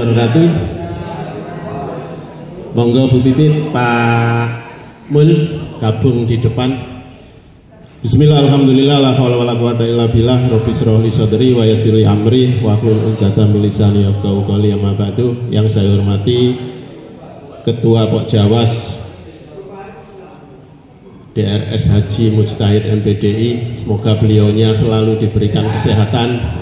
wabarakatuh. Monggo Bu Pipit, Pak Mul gabung di depan. Bismillah, alhamdulillah, la haula wala quwata illa billah, rabbi shrah li sadri wa yassir li amri wa hlul 'uqdatam min lisani yafqahu qawli. Amma ba'du. Yang saya hormati Ketua Pokjawas DRS Haji Mujtahid MPDI, semoga beliaunya selalu diberikan kesehatan.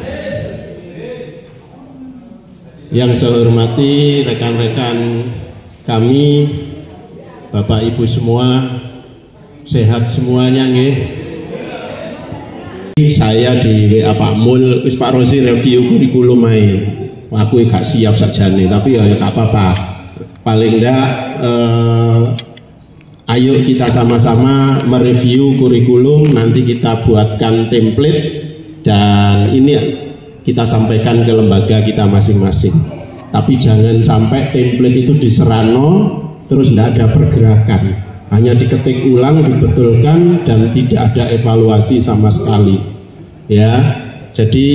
Yang saya hormati rekan-rekan kami, Bapak Ibu semua, sehat semuanya nggih. Saya di WA Pak Mul, wis Pak Rosi review kurikulum ae. Aku gak siap sakjane, tapi ya gak apa-apa. Paling enggak ayo kita sama-sama mereview kurikulum, nanti kita buatkan template dan ini kita sampaikan ke lembaga kita masing-masing. Tapi jangan sampai template itu diserano terus tidak ada pergerakan, hanya diketik ulang, dibetulkan dan tidak ada evaluasi sama sekali. Ya, jadi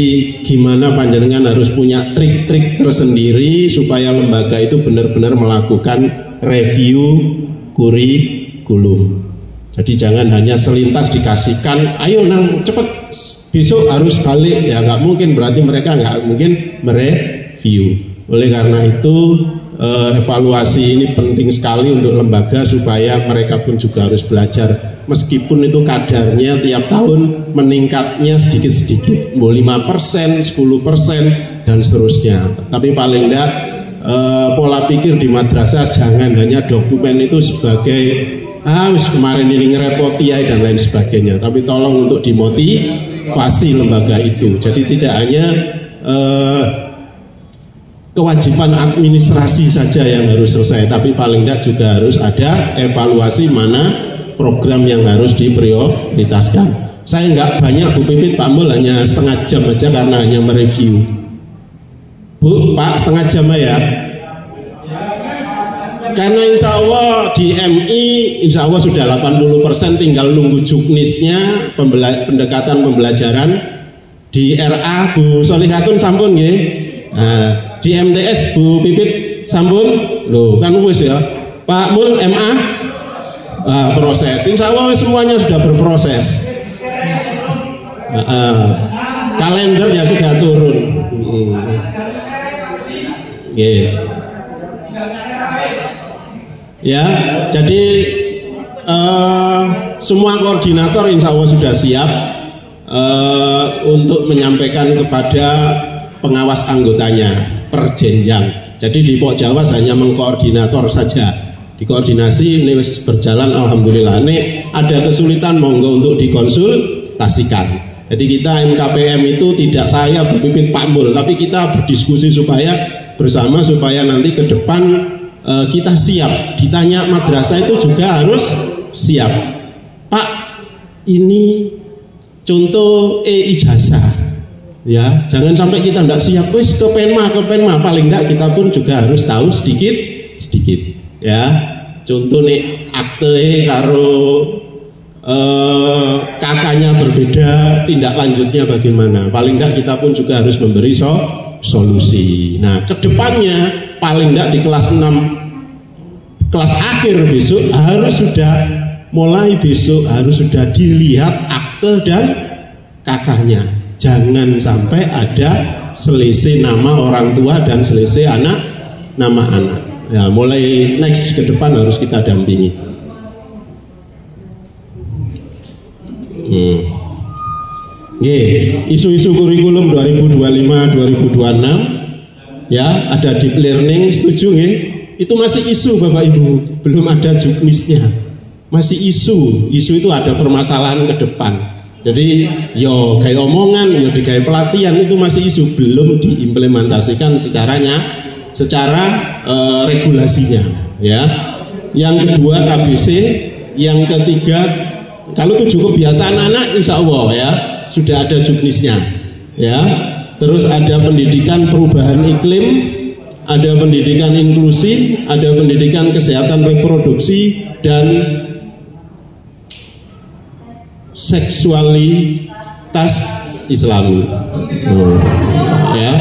gimana panjenengan harus punya trik-trik tersendiri supaya lembaga itu benar-benar melakukan review kurikulum. Jadi jangan hanya selintas dikasihkan, ayo nang cepet besok harus balik, ya nggak mungkin, berarti mereka nggak mungkin mereview. Oleh karena itu evaluasi ini penting sekali untuk lembaga supaya mereka pun juga harus belajar, meskipun itu kadarnya tiap tahun meningkatnya sedikit-sedikit, 5%, 10% dan seterusnya. Tapi paling enggak pola pikir di madrasah jangan hanya dokumen itu sebagai kemarin ini ngerepoti ya dan lain sebagainya, tapi tolong untuk dimotivasi lembaga itu. Jadi tidak hanya kewajiban administrasi saja yang harus selesai, tapi paling tidak juga harus ada evaluasi mana program yang harus diprioritaskan. Saya nggak banyak Bu Pipit, Pak Mul hanya setengah jam aja karena hanya mereview. Bu, Pak, setengah jam ya. Karena insya Allah di MI insya Allah sudah 80%, tinggal nunggu juknisnya, pendekatan pembelajaran. Di RA Bu Solihatun sampun nggih. Nah, di MTS Bu Pipit sampun. Loh, kan wis ya. Pak Mul MA proses. Insya Allah semuanya sudah berproses. Kalendernya sudah turun. Ya, jadi semua koordinator insya Allah sudah siap untuk menyampaikan kepada pengawas anggotanya per jenjang. Jadi di Pokjawas hanya mengkoordinator saja, dikoordinasi ini berjalan alhamdulillah. Ini ada kesulitan monggo untuk dikonsultasikan. Jadi kita MKPM itu tidak saya Bu Pipit Pak Mul, tapi kita berdiskusi supaya bersama supaya nanti ke depan kita siap. Ditanya madrasah itu juga harus siap. Pak, ini contoh ijazah, ya jangan sampai kita tidak siap. Wis ke penma, paling tidak kita pun juga harus tahu sedikit, ya. Contoh nih akte karo kakaknya berbeda, tindak lanjutnya bagaimana? Paling tidak kita pun juga harus memberi solusi. Nah, kedepannya paling tidak di kelas 6, kelas akhir besok harus sudah mulai besok harus sudah dilihat akte dan kakaknya. Jangan sampai ada selisih nama orang tua dan selisih nama anak. Ya, mulai next ke depan harus kita dampingi. Isu-isu kurikulum 2025-2026 ya, ada deep learning, setuju nggih? Itu masih isu Bapak Ibu, belum ada juknisnya. Masih isu itu ada permasalahan ke depan. Jadi yo kayak omongan, yo kayak pelatihan, itu masih isu, belum diimplementasikan secara regulasinya ya. Yang kedua KBC, yang ketiga kalau 7 kebiasaan anak insya Allah ya sudah ada juknisnya ya. Terus ada pendidikan perubahan iklim, ada pendidikan inklusi, ada pendidikan kesehatan reproduksi dan seksualitas Islami. Ya.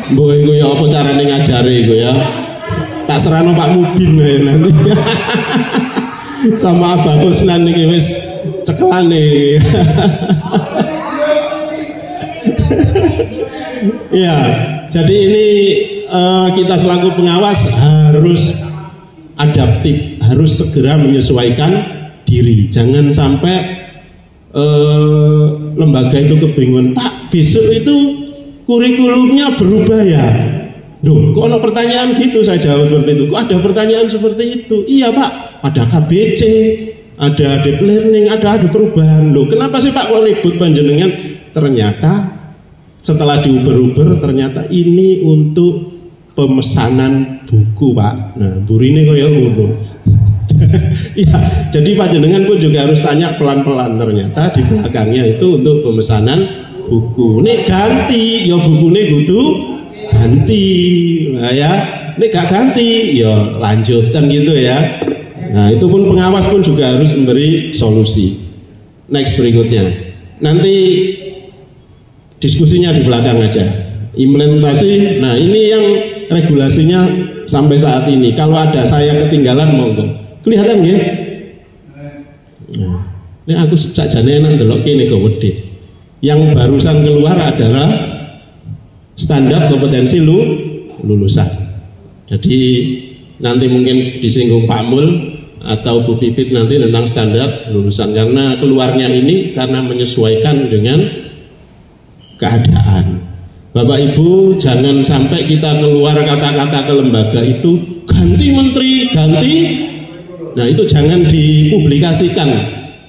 Mbok iku ya apa carane ngajari iku ya? Tak serano Pak Mubin ya nanti. Sama Abang Kusnan niki wis cekelane. Ya, jadi ini kita selaku pengawas harus adaptif, harus segera menyesuaikan diri. Jangan sampai lembaga itu kebingungan, Pak besok itu kurikulumnya berubah ya. Duh, kok ada pertanyaan gitu? Saya jawab seperti itu. Kok ada pertanyaan seperti itu? Iya Pak, ada KBC, ada deep learning, ada perubahan. Loh, kenapa sih Pak kok ribut panjenengan? Ternyata setelah diuber-uber ternyata ini untuk pemesanan buku Pak. Nah, burine kok ya ngono. Ya, jadi panjenengan pun juga harus tanya pelan-pelan, ternyata di belakangnya itu untuk pemesanan buku. Nek ganti ya bukune kudu ganti. Nah ya, nek gak ganti ya lanjutkan gitu ya. Nah, itu pun pengawas pun juga harus memberi solusi. Next berikutnya. Nanti diskusinya di belakang aja. Implementasi. Nah, ini yang regulasinya sampai saat ini. Kalau ada saya ketinggalan monggo. Kelihatan nggih? Nah, ini aku sakjane enak ndelok kene gede. Yang barusan keluar adalah standar kompetensi lulusan. Jadi nanti mungkin disinggung Pak Mul atau Bu Pipit nanti tentang standar lulusan, karena keluarnya ini karena menyesuaikan dengan keadaan. Bapak Ibu, jangan sampai kita keluar kata-kata ke lembaga itu ganti menteri, ganti. Nah, itu jangan dipublikasikan.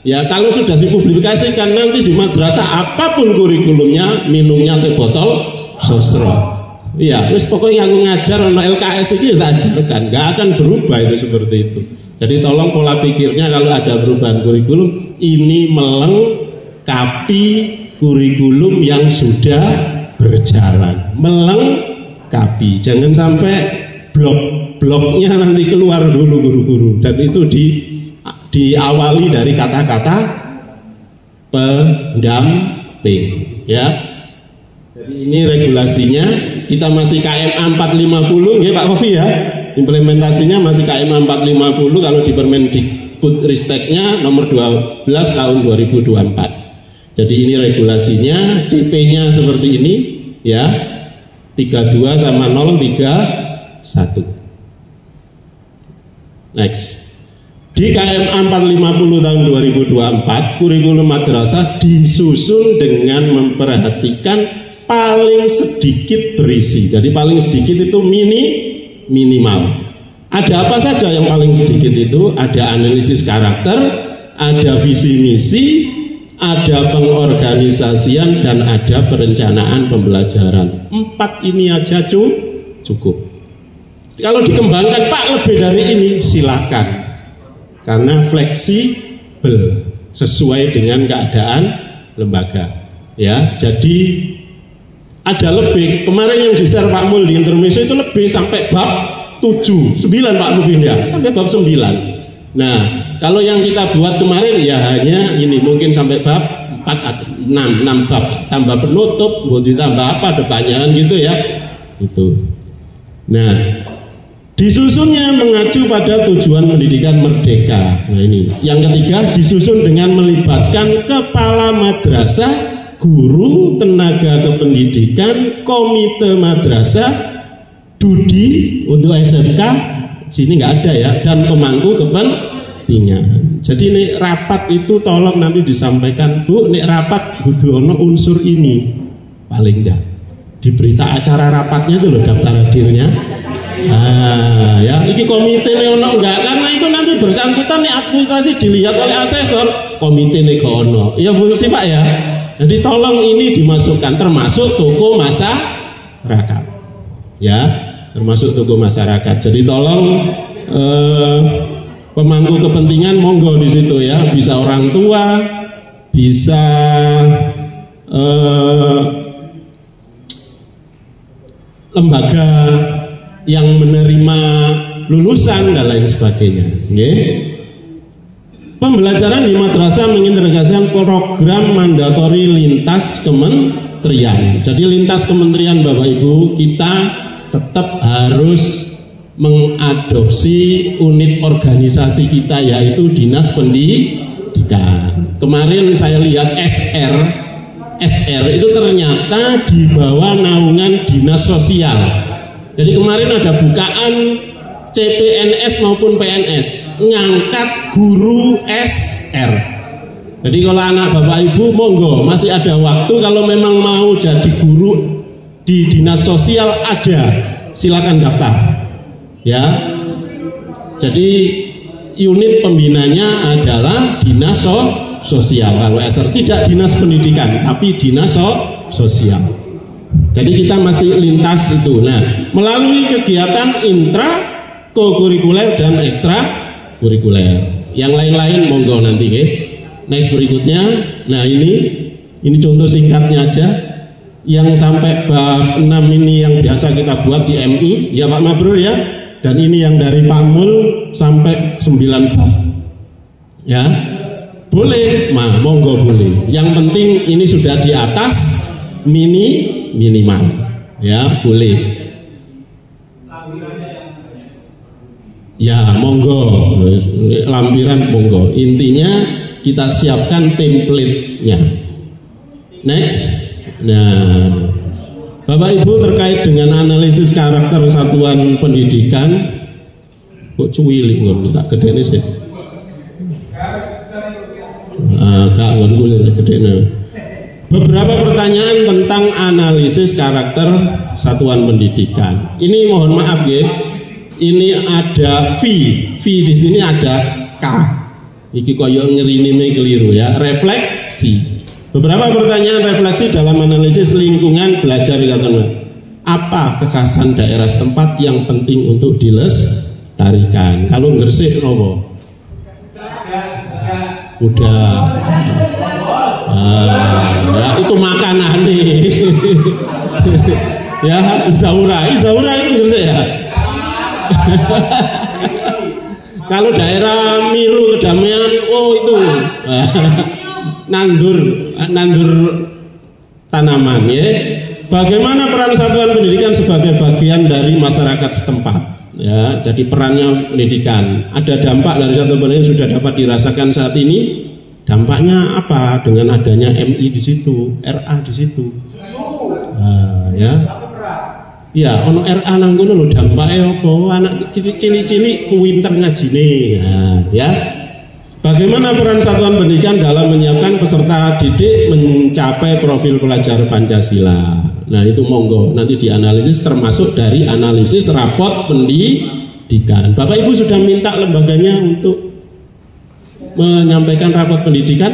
Ya, kalau sudah dipublikasikan nanti di madrasah apapun kurikulumnya minumnya teh botol sosro. Iya, terus pokoknya aku ngajar ono LKS itu tak ajarkan, nggak akan berubah itu seperti itu. Jadi tolong pola pikirnya kalau ada perubahan kurikulum ini melengkapi kurikulum yang sudah berjalan, melengkapi. Jangan sampai blok-bloknya nanti keluar dulu guru-guru, dan itu diawali dari kata-kata pendamping ya. Jadi ini regulasinya, kita masih KMA 450 ya Pak Kofi ya. Implementasinya masih KMA 450 kalau di Permendikbud Risteknya nomor 12 tahun 2024. Jadi ini regulasinya, CP-nya seperti ini ya. 32 sama 031. Next. Di KMA 450 tahun 2024, kurikulum madrasah disusun dengan memperhatikan paling sedikit berisi. Jadi paling sedikit itu minimal. Ada apa saja yang paling sedikit itu? Ada analisis karakter, ada visi misi, ada pengorganisasian, dan ada perencanaan pembelajaran. 4 ini aja cukup. Kalau dikembangkan Pak lebih dari ini silakan, karena fleksibel sesuai dengan keadaan lembaga ya. Jadi ada lebih, kemarin yang di-share Pak Mul di intermezzo itu lebih sampai bab 7, 9 Pak Mubin ya, sampai bab 9. Nah, kalau yang kita buat kemarin ya hanya ini mungkin sampai bab 4 6 bab, tambah penutup, mau ditambah apa depannya kan gitu ya. Itu. Nah, disusunnya mengacu pada tujuan pendidikan merdeka. Nah ini. Yang ketiga, disusun dengan melibatkan kepala madrasah, guru, tenaga kependidikan, komite madrasah, Dudi untuk SMK, sini nggak ada ya, dan pemangku kepentingan. Jadi ini rapat itu tolong nanti disampaikan, Bu, ini rapat kudu ono unsur ini, paling enggak di berita acara rapatnya itu loh daftar hadirnya. Nah, ya, ini komite ini ono enggak, karena itu nanti bersangkutan nih administrasi dilihat oleh asesor, komite ini kok ono. Iya Bu sih Pak ya. Jadi tolong ini dimasukkan, termasuk toko masyarakat, ya, termasuk toko masyarakat. Jadi tolong pemangku kepentingan monggo di situ ya, bisa orang tua, bisa lembaga yang menerima lulusan dan lain sebagainya. Okay. Pembelajaran di madrasah mengintegrasikan program mandatori lintas kementerian. Jadi lintas kementerian Bapak Ibu, kita tetap harus mengadopsi unit organisasi kita, yaitu Dinas Pendidikan. Kemarin saya lihat SR itu ternyata di bawah naungan Dinas Sosial. Jadi kemarin ada bukaan CPNS maupun PNS ngangkat guru SR. Jadi kalau anak Bapak Ibu monggo, masih ada waktu, kalau memang mau jadi guru di Dinas Sosial ada, silakan daftar. Ya, jadi unit pembinanya adalah Dinas Sosial. Kalau SR tidak Dinas Pendidikan, tapi Dinas Sosial. Jadi kita masih lintas itu. Nah, melalui kegiatan intra kokurikuler dan ekstra kurikuler. Yang lain-lain monggo nanti, next berikutnya. Nah, ini contoh singkatnya aja. Yang sampai bab 6 ini yang biasa kita buat di MI, ya Pak Mabrur ya. Dan ini yang dari Pak Mul sampai 9 bab. Ya. Boleh, monggo boleh. Yang penting ini sudah di atas minimal. Ya, boleh. Ya, monggo. Lampiran monggo. Intinya kita siapkan template-nya. Next. Nah, Bapak Ibu, terkait dengan analisis karakter satuan pendidikan, kok cuwilik ngono tak gedene sih. Gak ngono gedene. Beberapa pertanyaan tentang analisis karakter satuan pendidikan. Ini mohon maaf ya. Ini ada V di sini ada K. Iki koyo ngerinime keliru ya. Refleksi. Beberapa pertanyaan refleksi dalam analisis lingkungan belajar dikatakan, apa kekhasan daerah setempat yang penting untuk dilestarikan? Kalau Gresik nopo? Udah. Ya itu makanan nih. Ya Zaura itu Gresik ya. Kalau daerah Miru Kedamaian, oh itu. nandur tanaman ya. Bagaimana peran satuan pendidikan sebagai bagian dari masyarakat setempat ya. Jadi perannya pendidikan, ada dampak dari satuan pendidikan sudah dapat dirasakan saat ini. Dampaknya apa dengan adanya MI di situ, RA di situ. Ya. Ya, ono RA nang ngono lho dampaknya apa? Anak cilik-cilik pinter ngajine. Nah, ya. Bagaimana peran satuan pendidikan dalam menyiapkan peserta didik mencapai profil pelajar Pancasila? Nah, itu monggo nanti dianalisis, termasuk dari analisis rapot pendidikan. Bapak Ibu sudah minta lembaganya untuk menyampaikan rapot pendidikan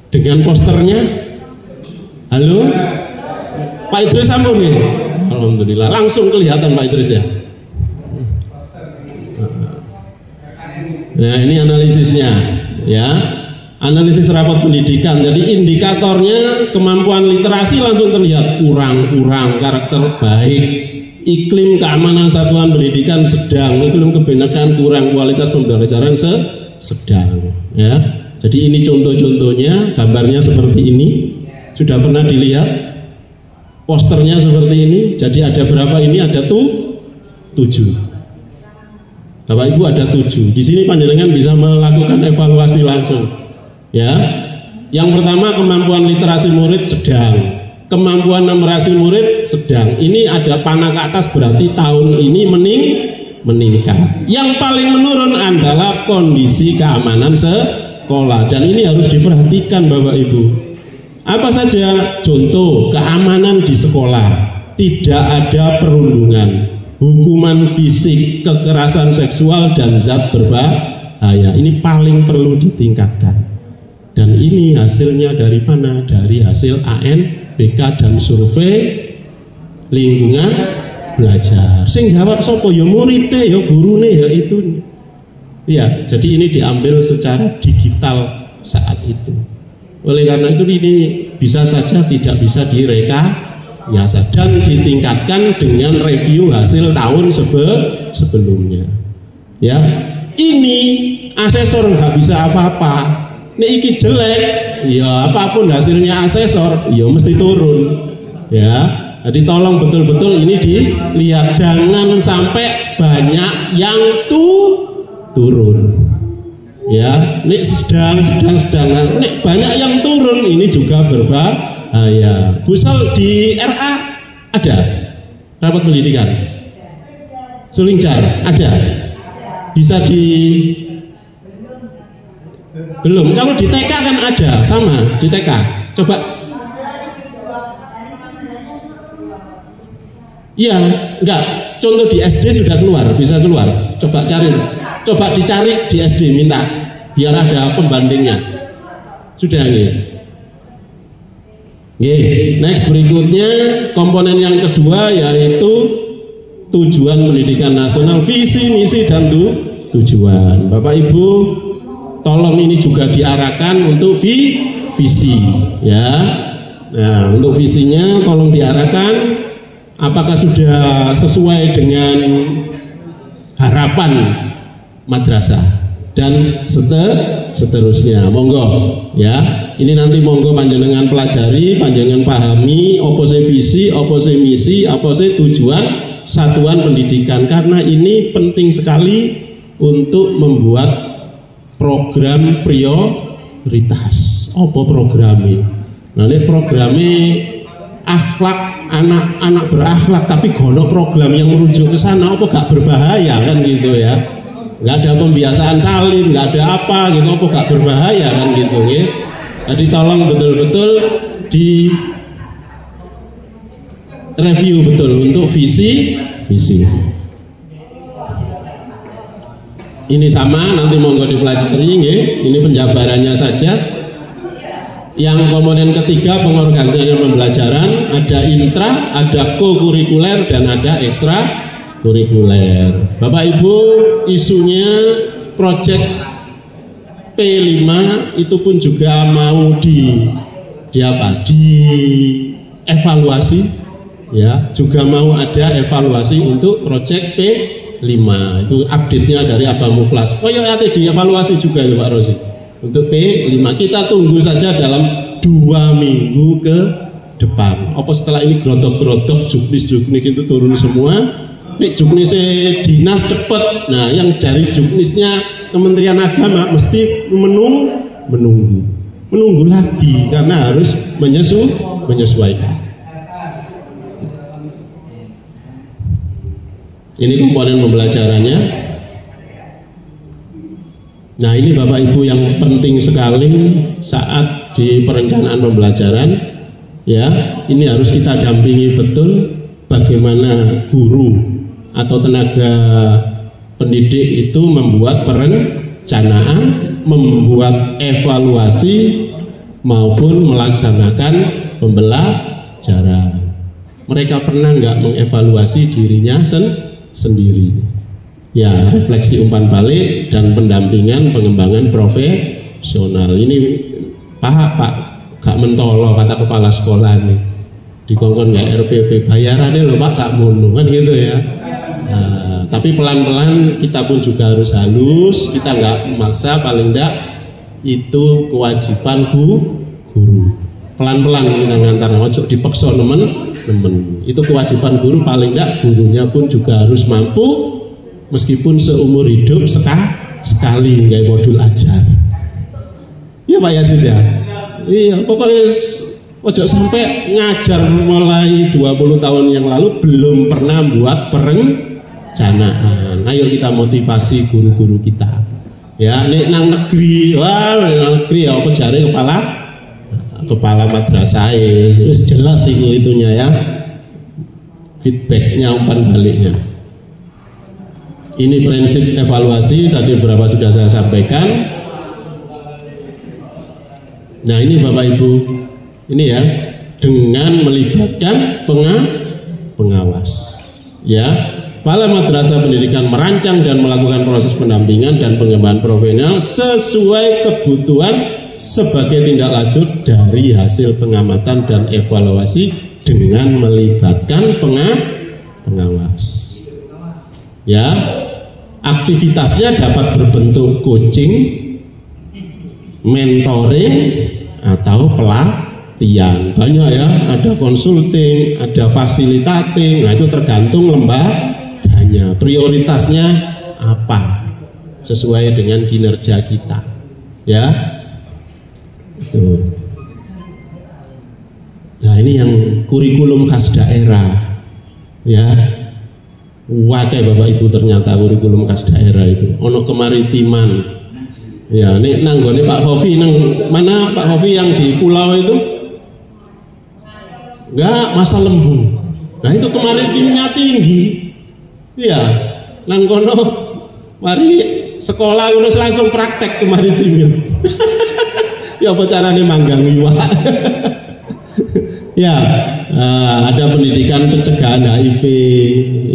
dengan posternya. Halo, Pak Idris sampun nih. Alhamdulillah, langsung kelihatan Pak Idris ya. Nah, ini analisisnya ya. Analisis rapot pendidikan. Jadi indikatornya kemampuan literasi langsung terlihat kurang, karakter baik, iklim keamanan satuan pendidikan sedang, iklim kebenakan kurang, kualitas pembelajaran sedang ya. Jadi ini contoh-contohnya, gambarnya seperti ini. Sudah pernah dilihat posternya seperti ini. Jadi ada berapa ini? Ada 7. Bapak Ibu ada 7. Di sini panjenengan bisa melakukan evaluasi langsung. Ya. Yang pertama kemampuan literasi murid sedang. Kemampuan numerasi murid sedang. Ini ada panah ke atas berarti tahun ini meningkat. Yang paling menurun adalah kondisi keamanan sekolah, dan ini harus diperhatikan Bapak Ibu. Apa saja contoh keamanan di sekolah? Tidak ada perundungan, hukuman fisik, kekerasan seksual, dan zat berbahaya. Ini paling perlu ditingkatkan. Dan ini hasilnya dari mana? Dari hasil ANBK dan survei lingkungan belajar. Sing jawab sopo ya muridnya, ya gurune, ya itu. Ya, jadi ini diambil secara digital saat itu. Oleh karena itu ini bisa saja tidak bisa direkayasa dan ditingkatkan dengan review hasil tahun sebelumnya. Ya, ini asesor nggak bisa apa-apa. Nek iki jelek, ya apapun hasilnya asesor, ya mesti turun. Ya, jadi tolong betul-betul ini dilihat, jangan sampai banyak yang turun. Ya, nek sedang, nek banyak yang turun ini juga berbahaya. Busal di RA ada rapat pendidikan. Sulingcar ada. Bisa belum. Kalau di TK kan ada, sama di TK. Coba. Iya, enggak. Contoh di SD sudah keluar, bisa keluar. Coba cari. Coba dicari di SD, minta biar ada pembandingnya. Sudah nih. Next berikutnya komponen yang kedua yaitu tujuan pendidikan nasional, visi, misi dan tujuan. Bapak Ibu, tolong ini juga diarahkan untuk visi, ya. Nah, untuk visinya tolong diarahkan apakah sudah sesuai dengan harapan madrasah dan seterusnya. Monggo, ya. Ini nanti monggo panjenengan pelajari, panjenengan pahami opose visi, opose misi, opose tujuan satuan pendidikan, karena ini penting sekali untuk membuat program prioritas. Apa programnya? Nah, ini programnya akhlak, anak-anak berakhlak, tapi gono program yang merujuk ke sana, apa gak berbahaya kan gitu ya? Nggak ada pembiasaan salin, nggak ada apa gitu, apa gak berbahaya kan gitu ya? Jadi tolong betul-betul di review betul untuk visi. Ini sama, nanti monggo dipelajari nggih. Ini penjabarannya saja. Yang komponen ketiga pengorganisasian pembelajaran, ada intra, ada co-kurikuler dan ada ekstra kurikuler. Bapak Ibu, isunya proyek P5 itu pun juga mau di evaluasi, ya, juga mau ada evaluasi untuk proyek P5. Itu update-nya dari Abang Mukhlas. Oh ya, nanti dievaluasi juga ya Pak Rosi. Untuk P5 kita tunggu saja dalam 2 minggu ke depan. Apa setelah ini grotok-grotok juknis itu turun semua? Nek juknisnya dinas cepet, nah yang dari juknisnya Kementerian Agama mesti menunggu lagi karena harus menyesuaikan. Ini komponen pembelajarannya. Nah, ini Bapak Ibu yang penting sekali saat di perencanaan pembelajaran, ya. Ini harus kita dampingi betul bagaimana guru atau tenaga pendidik itu membuat perencanaan, membuat evaluasi maupun melaksanakan pembelajaran. Mereka pernah nggak mengevaluasi dirinya sendiri? Ya, refleksi umpan balik dan pendampingan pengembangan profesional. Ini Pak gak mentolo kata kepala sekolah nih. Dikongkon nggak RPP bayarannya loh Pak sakmono kan gitu ya. Nah, tapi pelan-pelan kita pun juga harus halus, kita nggak memaksa, paling enggak itu kewajiban guru. Pelan-pelan kita ngantar, ojo dipaksa temen. Itu kewajiban guru, paling enggak gurunya pun juga harus mampu meskipun seumur hidup sekali nggak modul ajar. Iya Pak Yasin ya. Iya, pokoknya ojo sampai ngajar mulai 20 tahun yang lalu belum pernah buat perencanaan. Ayo kita motivasi guru-guru kita. Ya, nek nang negeri, wah nang negeri ya apa jare kepala madrasah jelas itunya ya. Feedbacknya, umpan baliknya. Ini prinsip evaluasi tadi beberapa sudah saya sampaikan. Nah, ini Bapak Ibu, ini ya, dengan melibatkan pengawas, ya. Kepala Madrasah Pendidikan merancang dan melakukan proses pendampingan dan pengembangan profesional sesuai kebutuhan sebagai tindak lanjut dari hasil pengamatan dan evaluasi dengan melibatkan pengawas. Ya, aktivitasnya dapat berbentuk coaching, mentoring atau pelatihan. Banyak ya, ada consulting, ada fasilitating. Nah itu tergantung lembaganya, prioritasnya apa sesuai dengan kinerja kita ya. Itu. Nah ini yang kurikulum khas daerah ya. Wakai Bapak Ibu ternyata kurikulum khas daerah itu ono kemaritiman. Ya, ini nanggone Pak Khofi, nang mana Pak Khofi yang di pulau itu? Enggak, Masa Lembu. Nah itu kemaritimnya tinggi. Iya, nang kono mari sekolah lulus langsung praktek kemaritimnya. Ya apa caranya manggang iwak? Ya, ada pendidikan pencegahan HIV.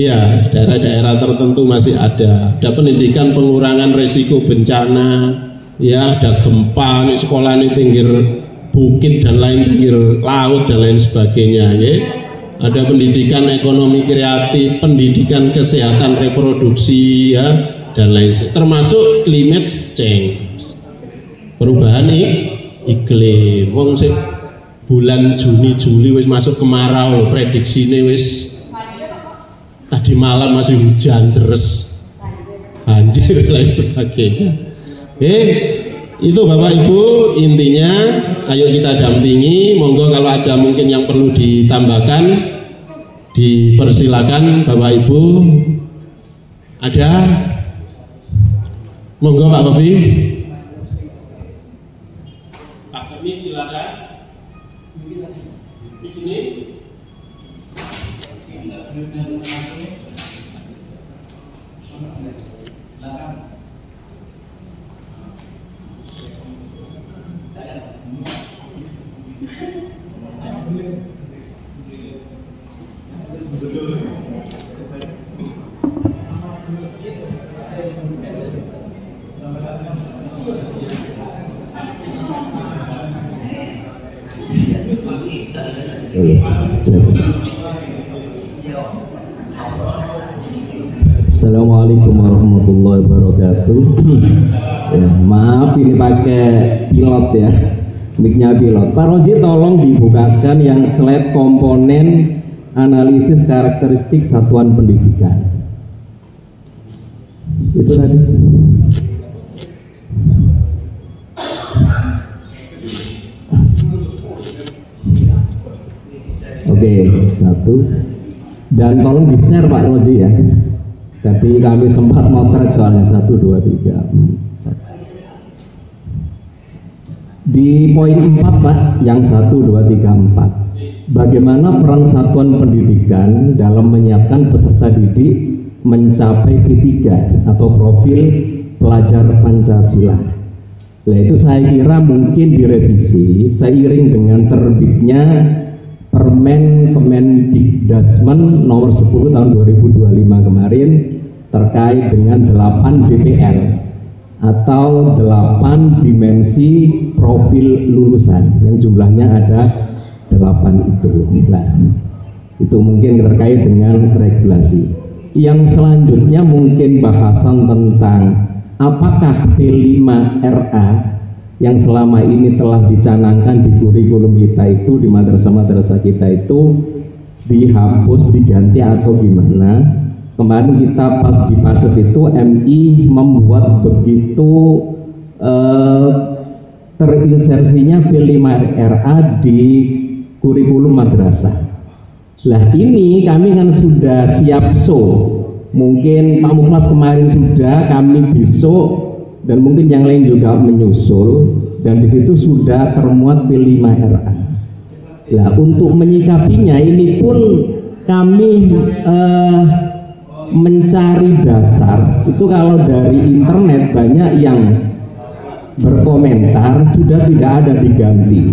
Ya, daerah-daerah tertentu masih ada. Ada pendidikan pengurangan resiko bencana. Ya, ada gempa, sekolah ini pinggir bukit dan lain pinggir laut dan lain sebagainya. Ya. Ada pendidikan ekonomi kreatif, pendidikan kesehatan reproduksi, ya, dan lain sebagainya. Termasuk climate change, perubahan iklim. Wong sih bulan Juni Juli wis masuk kemarau loh, prediksi ini wis tadi malam masih hujan terus banjir dan lain sebagainya. Itu Bapak Ibu intinya, ayo kita dampingi. Monggo kalau ada mungkin yang perlu ditambahkan dipersilakan Bapak Ibu. Ada? Monggo Pak Kofi. Pak Kofi silakan. Ini Assalamualaikum warahmatullahi wabarakatuh. Ya, maaf ini pakai pilot ya, mic-nya pilot. Pak Rozi tolong dibukakan yang slide komponen analisis karakteristik satuan pendidikan. Itu tadi. Oke, satu. Dan tolong di-share Pak Rozi ya. Tadi kami sempat motret soalnya 1, 2, 3, 4. Di poin 4 Pak, yang 1, 2, 3, 4. Bagaimana peran satuan pendidikan dalam menyiapkan peserta didik mencapai P3 atau profil pelajar Pancasila. Nah itu saya kira mungkin direvisi seiring dengan terbitnya Permen Kemendikdasmen nomor 10 tahun 2025 kemarin terkait dengan 8 DPL atau 8 dimensi profil lulusan yang jumlahnya ada 8 itu. Nah, itu mungkin terkait dengan regulasi. Yang selanjutnya mungkin bahasan tentang apakah P5RA yang selama ini telah dicanangkan di kurikulum kita itu, di madrasah-madrasah kita itu dihapus, diganti atau gimana. Kemarin kita pas di Paset itu MI membuat begitu terinsersinya P5RA di kurikulum madrasah. Lah ini kami kan sudah siap mungkin Pak Mukhlas kemarin sudah, kami besok dan mungkin yang lain juga menyusul, dan di situ sudah termuat P5RA. Nah, untuk menyikapinya ini pun kami mencari dasar itu. Kalau dari internet banyak yang berkomentar sudah tidak ada diganti,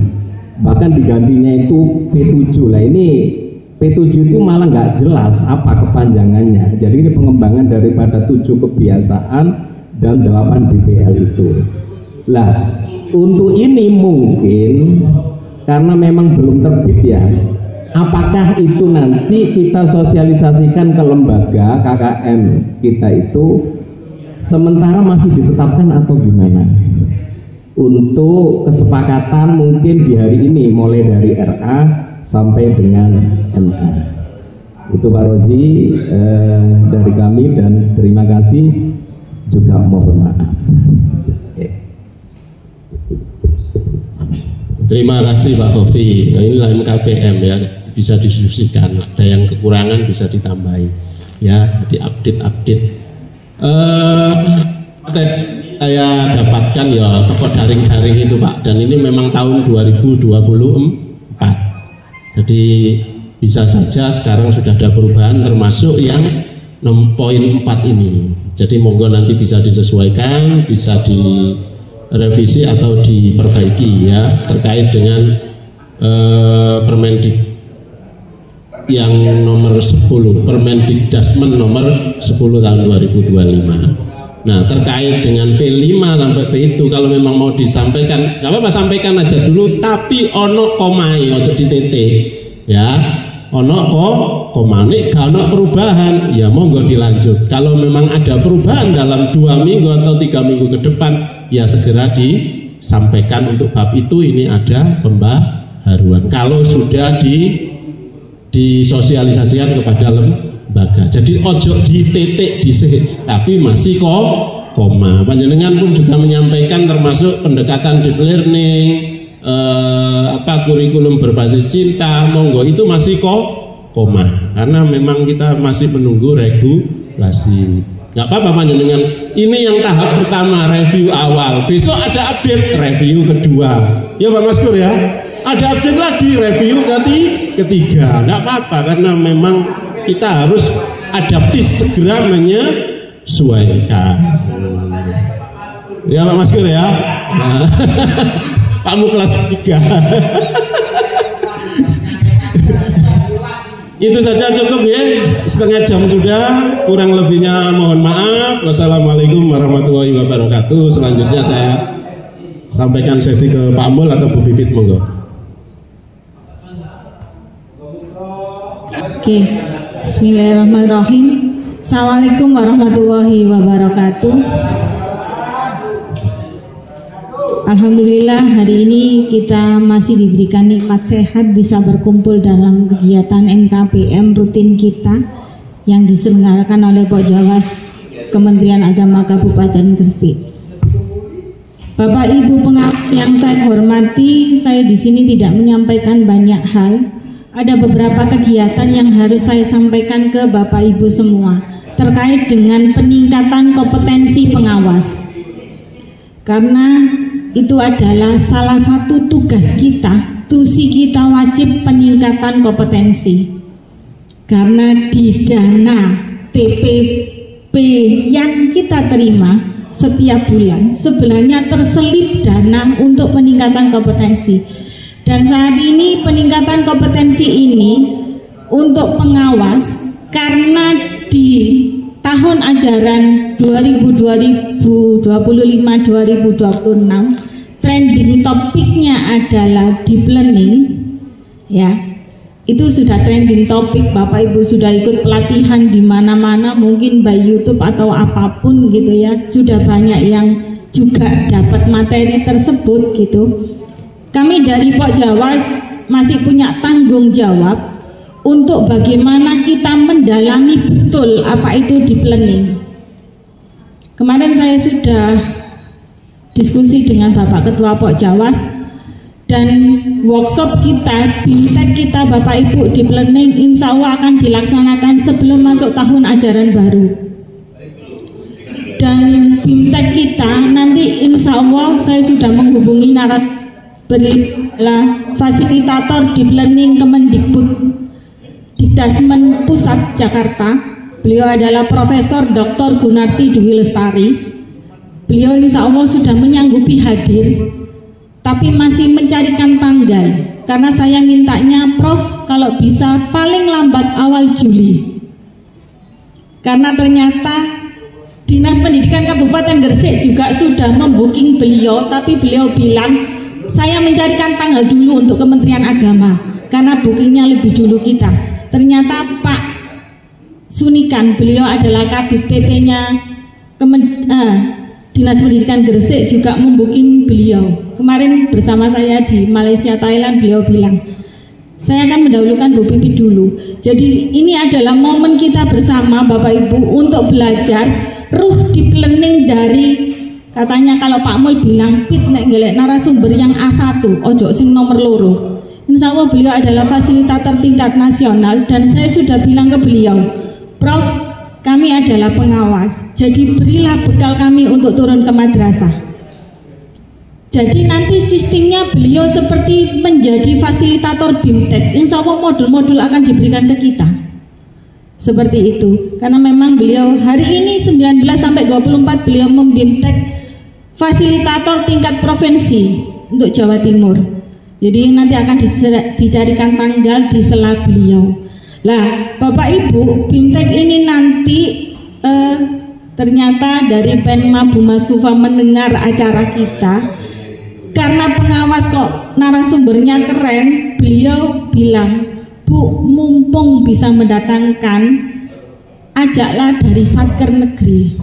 bahkan digantinya itu P7. Lah ini P7 itu malah nggak jelas apa kepanjangannya. Jadi ini pengembangan daripada 7 kebiasaan dan 8 DPL itu. Lah, untuk ini mungkin karena memang belum terbit ya, apakah itu nanti kita sosialisasikan ke lembaga KKM kita itu sementara masih ditetapkan atau gimana? untuk kesepakatan mungkin di hari ini mulai dari RA sampai dengan MA. Itu Pak Rozi dari kami, dan terima kasih, juga mohon maaf. Terima kasih Pak Kofi. Inilah MKPM ya, bisa diskusikan. Ada yang kekurangan bisa ditambahin ya, diupdate. Saya dapatkan ya toko daring-daring itu Pak, dan ini memang tahun 2024. Jadi bisa saja sekarang sudah ada perubahan termasuk yang poin 4 ini. Jadi monggo nanti bisa disesuaikan, bisa direvisi atau diperbaiki ya, terkait dengan Permendik yang nomor 10, Permendikdasmen nomor 10 tahun 2025. Nah, terkait dengan P5 sampai P itu, kalau memang mau disampaikan, nggak apa-apa, sampaikan aja dulu, tapi ono komai, ojo di titik ya, ono komane, kalau ono perubahan ya monggo dilanjut. Kalau memang ada perubahan dalam 2 minggu atau 3 minggu ke depan, ya segera disampaikan untuk bab itu, ini ada pembaharuan kalau sudah disosialisasikan kepada lembaga. Jadi ojo di titik tapi masih koma. Panjenengan pun juga menyampaikan termasuk pendekatan deep learning, kurikulum berbasis cinta, monggo itu masih koma, karena memang kita masih menunggu regulasi. Nggak apa-apa panjenengan, ini yang tahap pertama, review awal, besok ada update review kedua ya Pak Maskur ya, ada update lagi review ketiga, nggak apa-apa, karena memang kita harus adaptif, segera menyesuaikan ya Pak Maskur ya. Nah, kamu kelas 3 itu saja cukup ya, setengah jam sudah, kurang lebihnya mohon maaf. Wassalamualaikum warahmatullahi wabarakatuh. Selanjutnya saya sampaikan sesi ke Pak Mul atau Bu Bibit, monggo. Oke, bismillahirrahmanirrahim. Assalamualaikum warahmatullahi wabarakatuh. Alhamdulillah hari ini kita masih diberikan nikmat sehat bisa berkumpul dalam kegiatan MKPM rutin kita yang diselenggarakan oleh Pok Jawas Kementerian Agama Kabupaten Gresik. Bapak Ibu pengawas yang saya hormati, saya di sini tidak menyampaikan banyak hal. Ada beberapa kegiatan yang harus saya sampaikan ke Bapak Ibu semua terkait dengan peningkatan kompetensi pengawas. Karena itu adalah salah satu tugas kita, tusi kita wajib peningkatan kompetensi. Karena di dana TPP yang kita terima setiap bulan sebenarnya terselip dana untuk peningkatan kompetensi. Dan saat ini peningkatan kompetensi ini untuk pengawas, karena di tahun ajaran 2025-2026 trending topiknya adalah deep learning ya, itu sudah trending topik. Bapak Ibu sudah ikut pelatihan di mana-mana, mungkin by YouTube atau apapun gitu ya, sudah banyak yang juga dapat materi tersebut gitu. Kami dari Pok Jawas masih punya tanggung jawab untuk bagaimana kita mendalami betul apa itu deep learning. Kemarin saya sudah diskusi dengan Bapak Ketua Pok Jawas, dan workshop kita, BIMTEK kita Bapak Ibu deep learning insya Allah akan dilaksanakan sebelum masuk tahun ajaran baru. Dan BIMTEK kita nanti insya Allah saya sudah menghubungi fasilitator deep learning Kemendikbud Dikdasmen Pusat Jakarta. Beliau adalah Profesor Dr. Gunarti Dwi Lestari. Beliau insya Allah sudah menyanggupi hadir, tapi masih mencarikan tanggal. Karena saya mintanya Prof kalau bisa paling lambat awal Juli. Karena ternyata Dinas Pendidikan Kabupaten Gresik juga sudah membooking beliau, tapi beliau bilang saya mencarikan tanggal dulu untuk Kementerian Agama karena bookingnya lebih dulu kita. Ternyata Pak Dinas Pendidikan Gresik juga membooking beliau. Kemarin bersama saya di Malaysia, Thailand, beliau bilang, saya akan mendahulukan Bu Pipit dulu. Jadi ini adalah momen kita bersama Bapak Ibu untuk belajar ruh deep learning dari, katanya kalau Pak Mul bilang, Pit nek ngelek narasumber yang A1, ojo sing nomor loro. Insya Allah beliau adalah fasilitator tingkat nasional dan saya sudah bilang ke beliau, Prof, kami adalah pengawas, jadi berilah bekal kami untuk turun ke madrasah. Jadi nanti sistemnya beliau seperti menjadi fasilitator BIMTEK. Insya Allah modul-modul akan diberikan ke kita. Seperti itu. Karena memang beliau hari ini 19-24 beliau membimtek fasilitator tingkat provinsi untuk Jawa Timur. Jadi nanti akan dicarikan tanggal di sela beliau. Lah, Bapak Ibu, BIMTEK ini nanti ternyata dari Penma Bu Mas Fufa mendengar acara kita, karena pengawas kok narasumbernya keren, beliau bilang, Bu, mumpung bisa mendatangkan, ajaklah dari Satker Negeri.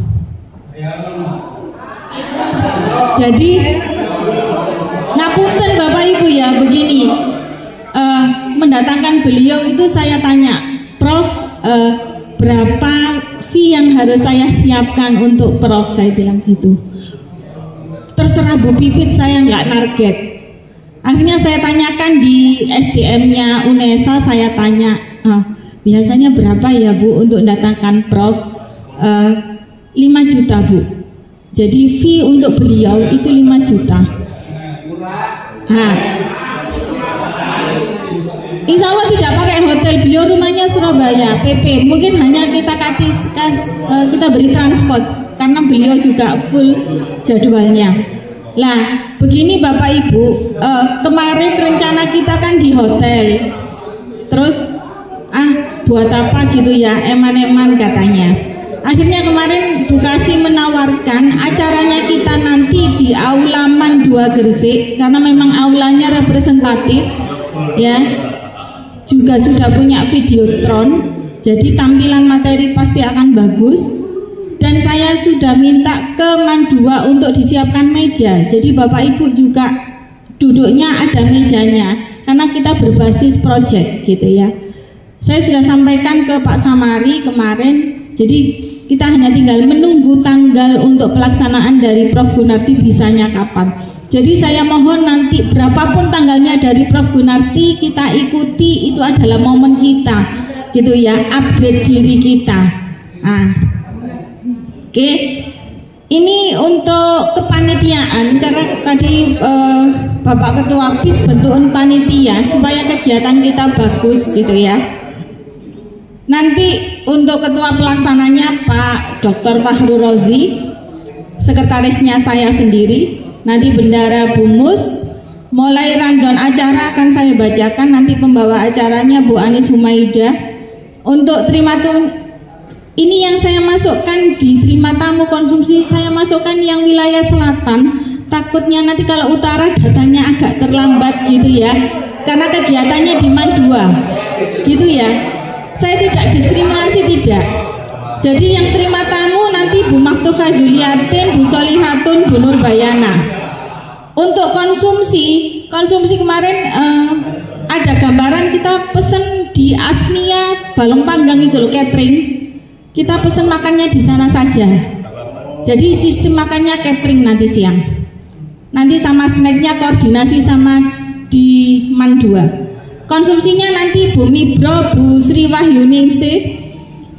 Jadi ngapunten Bapak Ibu ya, begini, mendatangkan beliau itu saya tanya, Prof, berapa fee yang harus saya siapkan untuk Prof? Saya bilang gitu. Terserah Bu Pipit, saya nggak target. Akhirnya saya tanyakan di SDM-nya UNESA, saya tanya, biasanya berapa ya Bu untuk mendatangkan Prof? 5 juta Bu. Jadi fee untuk beliau itu 5 juta. Insya Allah tidak pakai hotel, beliau rumahnya Surabaya, PP. Mungkin hanya kita beri transport karena beliau juga full jadwalnya. Lah, begini Bapak Ibu, kemarin rencana kita kan di hotel, terus buat apa gitu ya, eman-eman katanya. Akhirnya kemarin Bu Kasih menawarkan acaranya kita nanti di Aula Man 2 Gresik, karena memang aulanya representatif ya, juga sudah punya videotron, jadi tampilan materi pasti akan bagus. Dan saya sudah minta ke Man 2 untuk disiapkan meja, jadi Bapak Ibu juga duduknya ada mejanya, karena kita berbasis project gitu ya. Saya sudah sampaikan ke Pak Samari kemarin, jadi kita hanya tinggal menunggu tanggal untuk pelaksanaan dari Prof Gunarti bisanya kapan. Jadi saya mohon nanti berapapun tanggalnya dari Prof Gunarti kita ikuti, itu adalah momen kita gitu ya, upgrade diri kita. Oke. Ini untuk kepanitiaan, karena tadi Bapak Ketua PIT bentukan panitia supaya kegiatan kita bagus gitu ya. Nanti untuk ketua pelaksananya Pak Dr. Fahru Rozi, sekretarisnya saya sendiri, nanti Bendara Bumus, mulai rundown acara akan saya bacakan, nanti pembawa acaranya Bu Anis Humaida. Untuk terima ini yang saya masukkan di terima tamu konsumsi, saya masukkan yang wilayah selatan, takutnya nanti kalau utara datangnya agak terlambat gitu ya, karena kegiatannya di Man 2 gitu ya. Saya tidak diskriminasi, tidak. Jadi yang terima tamu nanti Bu Maftuha Zuliatin, Bu Solihatun, Bu Nurbayana. Untuk konsumsi kemarin ada gambaran kita pesen di Asnia Balong Panggang itu loh, catering. Kita pesen makannya di sana saja. Jadi sistem makannya catering nanti siang. Nanti sama snacknya koordinasi sama di Man 2. Konsumsinya nanti Bu Mibro, Bu Sri Wahyuningsih,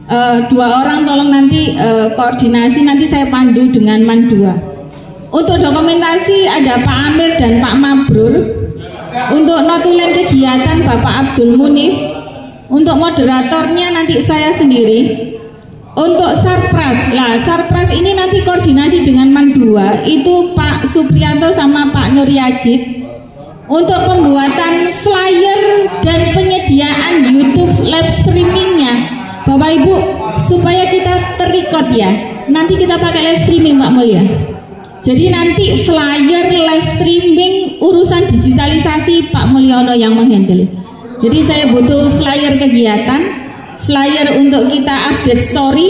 2 orang tolong nanti koordinasi, nanti saya pandu dengan Man 2. Untuk dokumentasi ada Pak Amir dan Pak Mabrur. Untuk notulen kegiatan Bapak Abdul Munif. Untuk moderatornya nanti saya sendiri. Untuk Sarpras, Sarpras ini nanti koordinasi dengan Man 2, itu Pak Supriyanto sama Pak Nur Yajid. Untuk pembuatan flyer dan penyediaan YouTube live streamingnya, Bapak Ibu, supaya kita terrecord ya. Nanti kita pakai live streaming Pak Mulia. Jadi nanti flyer live streaming urusan digitalisasi Pak Mulyono yang menghandle. Jadi saya butuh flyer kegiatan, flyer untuk kita update story,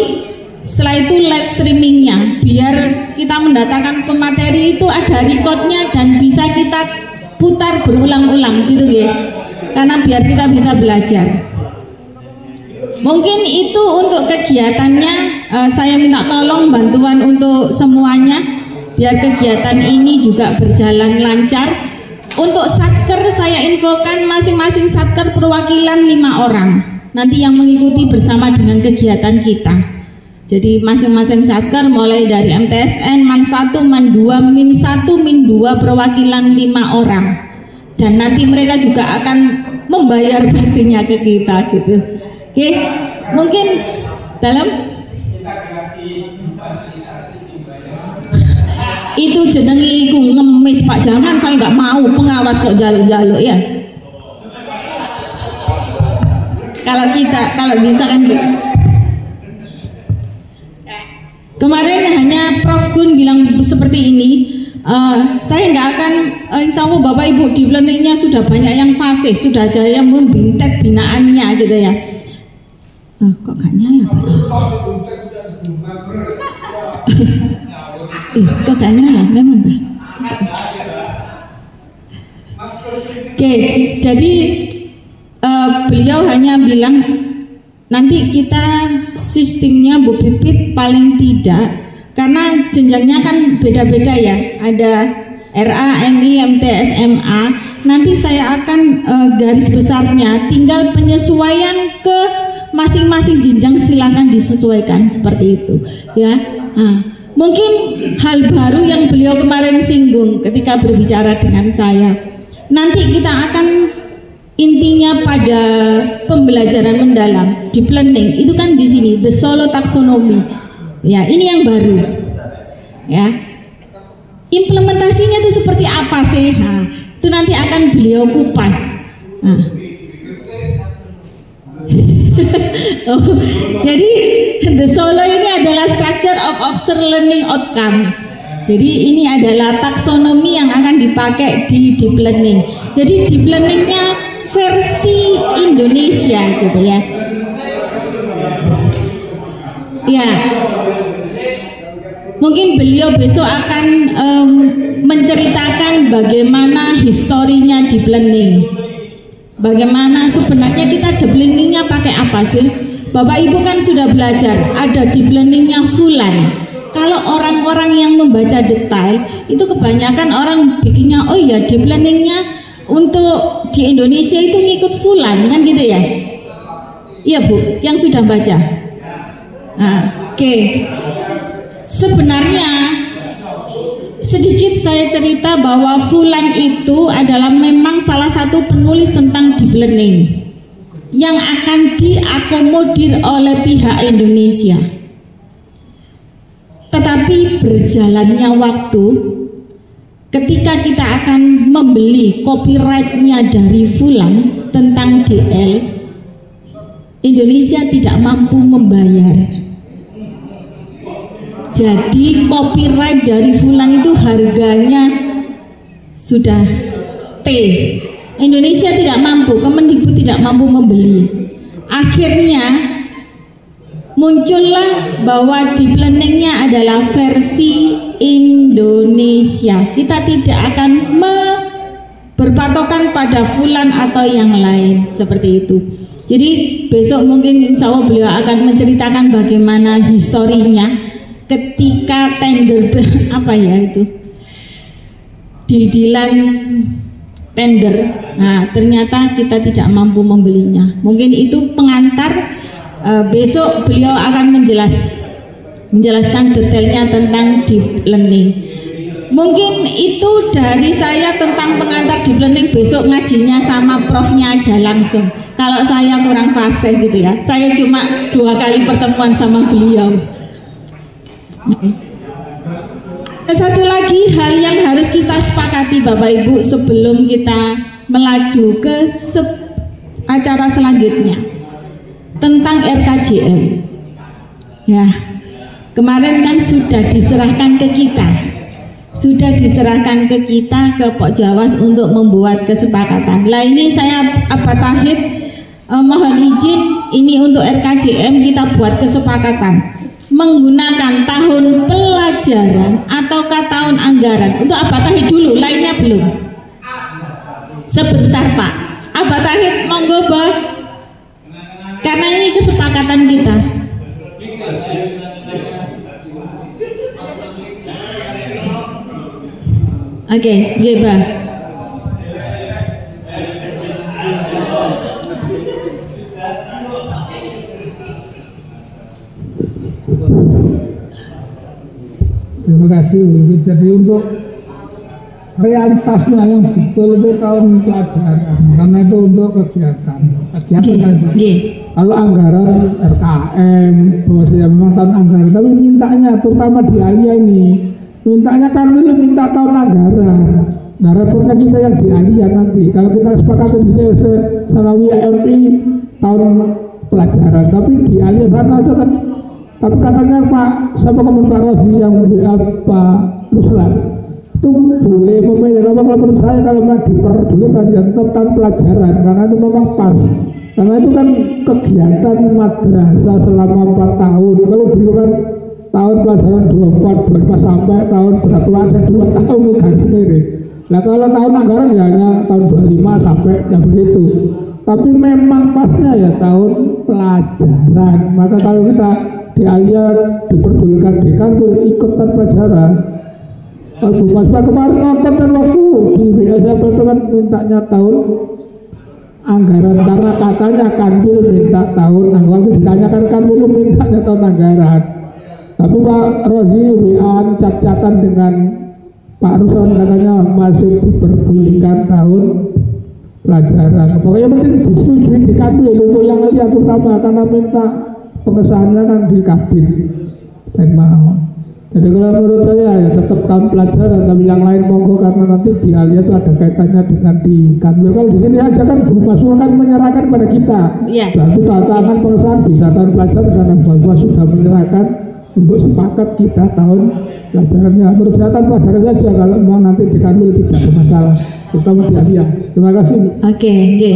Setelah itu live streamingnya, biar kita mendatangkan pemateri itu ada recordnya dan bisa kita putar berulang-ulang gitu ya, karena biar kita bisa belajar. Mungkin itu untuk kegiatannya, saya minta tolong bantuan untuk semuanya biar kegiatan ini juga berjalan lancar. Untuk satker saya infokan masing-masing satker perwakilan 5 orang nanti yang mengikuti bersama dengan kegiatan kita. Jadi masing-masing satker mulai dari MTSN, Man 1, Man 2, Min 1, Min 2 perwakilan 5 orang. Dan nanti mereka juga akan membayar pastinya ke kita gitu. Oke, mungkin dalam itu jenengi iku ngemis Pak, jangan, saya nggak mau pengawas kok jaluk-jaluk ya. Kalau bisa kan gitu. Kemarin hanya Prof Gun bilang seperti ini, saya nggak akan, insya Allah Bapak Ibu di planningnya sudah banyak yang fasih, sudah ada yang membintek binaannya gitu ya. Kok gak nyala Pak ya? Kok gak nyala memang tak? Oke, jadi beliau hanya bilang nanti kita sistemnya Bu Pipit paling tidak, karena jenjangnya kan beda-beda ya, ada RA, MI, MTS, MA. Nanti saya akan garis besarnya, tinggal penyesuaian ke masing-masing jenjang silakan disesuaikan seperti itu ya. Mungkin hal baru yang beliau kemarin singgung ketika berbicara dengan saya, nanti kita akan intinya pada pembelajaran mendalam di planning itu kan di sini the Solo Taxonomy ya, ini yang baru ya. Implementasinya itu seperti apa sih? Itu nanti akan beliau kupas. Jadi the Solo ini adalah structure of observed learning outcome. Jadi ini adalah taksonomi yang akan dipakai di deep learning. Jadi deep learningnya versi Indonesia gitu ya. Ya, mungkin beliau besok akan menceritakan bagaimana historinya deep learning. Bagaimana sebenarnya kita deep learningnya pakai apa sih? Bapak Ibu kan sudah belajar ada deep learningnya Fulan. Kalau orang-orang yang membaca detail itu kebanyakan orang bikinnya, oh ya deep learningnya untuk di Indonesia itu ngikut Fulan kan gitu ya. Iya Bu, yang sudah baca. Oke. Sebenarnya sedikit saya cerita bahwa Fulan itu adalah memang salah satu penulis tentang deep learning yang akan diakomodir oleh pihak Indonesia. Tetapi berjalannya waktu, ketika kita akan membeli copyrightnya dari Fulan tentang DL, Indonesia tidak mampu membayar. Jadi copyright dari Fulan itu harganya sudah T. Indonesia tidak mampu, Kemendikbud tidak mampu membeli. Akhirnya muncullah bahwa deep learningnya adalah versi Indonesia. Kita tidak akan berpatokan pada Fulan atau yang lain seperti itu. Jadi besok mungkin insya Allah beliau akan menceritakan bagaimana historinya ketika tender apa ya itu didilan tender. Nah ternyata kita tidak mampu membelinya. Mungkin itu pengantar. Besok beliau akan menjelaskan detailnya tentang deep learning. Mungkin itu dari saya tentang pengantar deep learning. Besok ngajinya sama profnya aja langsung. Kalau saya kurang fasih gitu ya. Saya cuma 2 kali pertemuan sama beliau. Satu lagi hal yang harus kita sepakati Bapak Ibu sebelum kita melaju ke acara selanjutnya tentang RKJM. Ya, kemarin kan sudah diserahkan ke kita. Sudah diserahkan ke kita, ke Pok Jawas untuk membuat kesepakatan. Lah ini saya Abah Tahid mohon izin ini untuk RKJM kita buat kesepakatan. menggunakan tahun pelajaran ataukah tahun anggaran. Untuk Abah Tahir dulu, lainnya belum. Sebentar Pak, Abah Tahir monggo Bah, karena ini kesepakatan kita. Oke, nggih Bah. Terima kasih. Jadi untuk realitasnya yang betul itu tahun pelajaran, karena itu untuk kegiatan tadi. Kalau anggaran RKM, ya memang tahun anggaran, tapi mintanya terutama di Alia ini, mintanya kan minta tahun anggaran. Nah reportnya kita yang di Alia nanti, kalau kita sepakati di Sanawi AMI tahun pelajaran, tapi di Alia sana itu kan. Tapi katanya Pak, sama teman Pak Rozi yang Pak Ruslan itu boleh memilih. Kalau menurut saya kalau memang diperbolehkan ya tetap tahun pelajaran, karena itu memang pas. Karena itu kan kegiatan madrasah selama 4 tahun. Kalau dulu kan tahun pelajaran 24 sampai tahun berapa ada 2 tahun kan sendiri. Nah kalau tahun anggaran ya hanya tahun 25 sampai ya begitu. Tapi memang pasnya ya tahun pelajaran. Maka kalau kita di Alia diperbolehkan dekan tuh ikutan pelajaran. Bu Maspa kemarin nonton dan waktu di BSF itu kan mintanya tahun anggaran, karena katanya Kanwil minta tahun anggaran. Waktu ditanyakan Kanwil mintanya tahun anggaran, tapi Pak Rozi WA cat-catan dengan Pak Ruslan katanya masih diperbolehkan tahun pelajaran. Pokoknya penting disetujui di Kanwil untuk yang lihat terutama, karena minta pengesahannya kan di kabin dan mau. Jadi kalau menurut saya ya tetap tahun pelajaran, tapi yang lain monggo, karena nanti di Alia itu ada kaitannya dengan di Kanwil. Kalau di sini aja kan Bu Maswa kan menyerahkan pada kita. Iya. Berarti tantangan pengesahan bisa tahun pelajaran karena Bu Maswa sudah menyerahkan untuk sepakat kita tahun pelajarannya. Menurut saya tahun pelajaran saja, kalau mau nanti di Kanwil tidak ada masalah, terutama di Alia. Terima kasih. Oke, okay.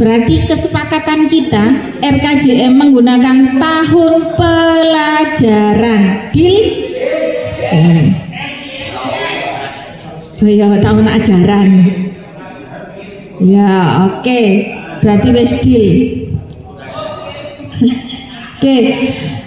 Berarti kesepakatan kita RKJM menggunakan tahun pelajaran. Deal? Oh ya, tahun ajaran. Ya, oke. Berarti wis deal. Oke.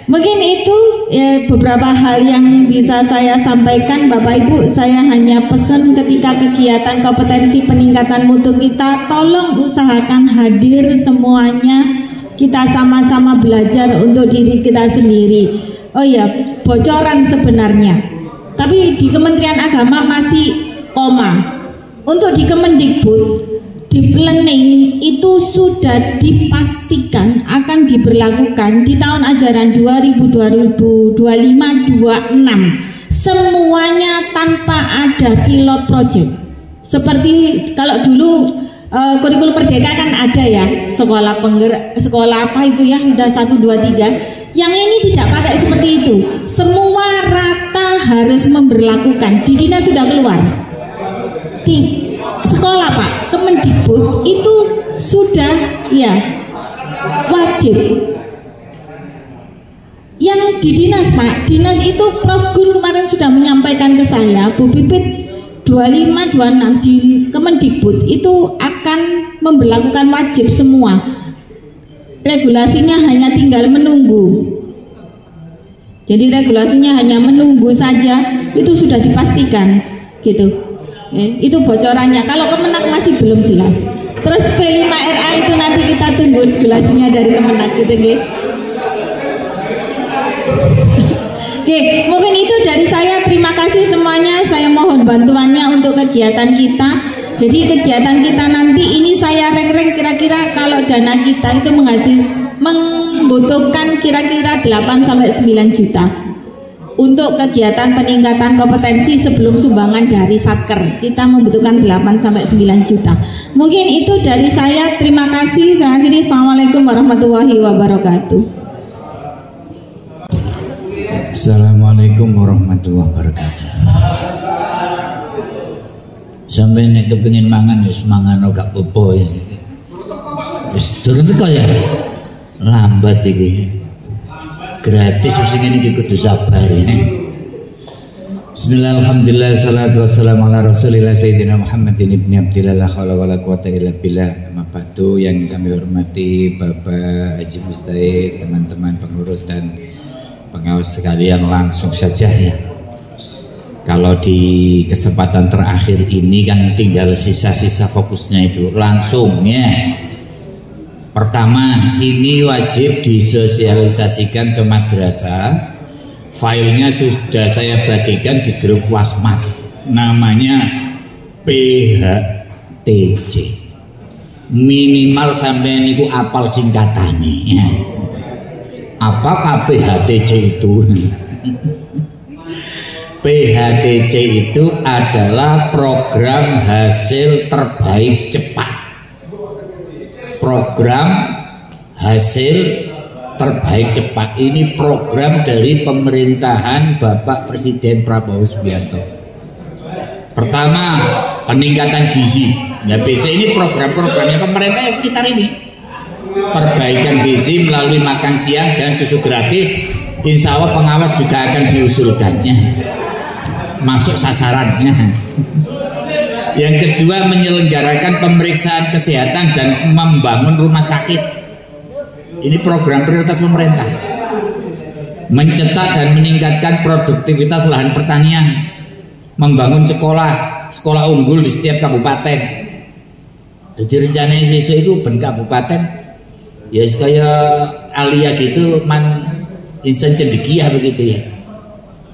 Mungkin itu ya, beberapa hal yang bisa saya sampaikan Bapak Ibu. Saya hanya pesan ketika kegiatan kompetensi peningkatan mutu kita, tolong usahakan hadir semuanya. Kita sama-sama belajar untuk diri kita sendiri. Oh ya, bocoran sebenarnya. Tapi di Kementerian Agama masih koma. Untuk di Kemendikbud, di planning itu sudah dipastikan akan diberlakukan di tahun ajaran 2025-26 semuanya tanpa ada pilot project. Seperti kalau dulu kurikulum Merdeka kan ada ya, sekolah apa itu ya, udah 1, 2, 3. Yang ini tidak pakai seperti itu. Semua rata harus memberlakukan. Di dinas sudah keluar. Sekolah Pak, Kemendikbud itu sudah ya wajib. Yang di dinas Pak, dinas itu Prof Gun kemarin sudah menyampaikan ke saya, Bu Pipit 25-26 di Kemendikbud itu akan memberlakukan wajib semua. Regulasinya hanya tinggal menunggu. Jadi regulasinya hanya menunggu saja, itu sudah dipastikan gitu. Itu bocorannya. Kalau Kemenak masih belum jelas. Terus P5RA itu nanti kita tunggu regulasinya dari Kemenak gitu nggih. Oke, mungkin itu dari saya. Terima kasih semuanya. Saya mohon bantuannya untuk kegiatan kita. Jadi kegiatan kita nanti ini saya reng-reng kira-kira kalau dana kita itu membutuhkan kira-kira 8-9 juta. Untuk kegiatan peningkatan kompetensi sebelum sumbangan dari Satker, kita membutuhkan 8-9 juta. Mungkin itu dari saya. Terima kasih. Saya akhiri. Assalamualaikum warahmatullahi wabarakatuh. Assalamualaikum warahmatullahi wabarakatuh. Sampai nek kepengin mangan wis mangan gak apa-apa ya. Wis durung teko ya. Lambat iki. gratis sing ngene iki kudu sabar ya. Bismillah, alhamdulillah, salatu wassalamu ala rasulillah sayyidina Muhammadin ibni Abdillah, la hawla wa la quwata illa billah. Mapatu yang kami hormati Bapak Haji Mustahik, teman-teman pengurus dan pengawas sekalian, langsung saja ya. Kalau di kesempatan terakhir ini kan tinggal sisa-sisa fokusnya itu langsung ya. Pertama, ini wajib disosialisasikan ke madrasah. Filenya sudah saya bagikan di grup Wasmat, namanya PHTC. Minimal sampai niku apal singkatannya ya. Apakah PHTC itu? PHTC itu adalah program hasil terbaik cepat. Program hasil terbaik cepat ini program dari pemerintahan Bapak Presiden Prabowo Subianto. Pertama, peningkatan gizi. Nah, BC ini program-programnya pemerintah sekitar ini. Perbaikan gizi melalui makan siang dan susu gratis. Insya Allah pengawas juga akan diusulkannya. Masuk sasarannya. Yang kedua, menyelenggarakan pemeriksaan kesehatan dan membangun rumah sakit. Ini program prioritas pemerintah. Mencetak dan meningkatkan produktivitas lahan pertanian, membangun sekolah unggul di setiap kabupaten. Jadi rencananya siswa itu ben kabupaten ya kayak Alia gitu, man insan cendekia begitu ya.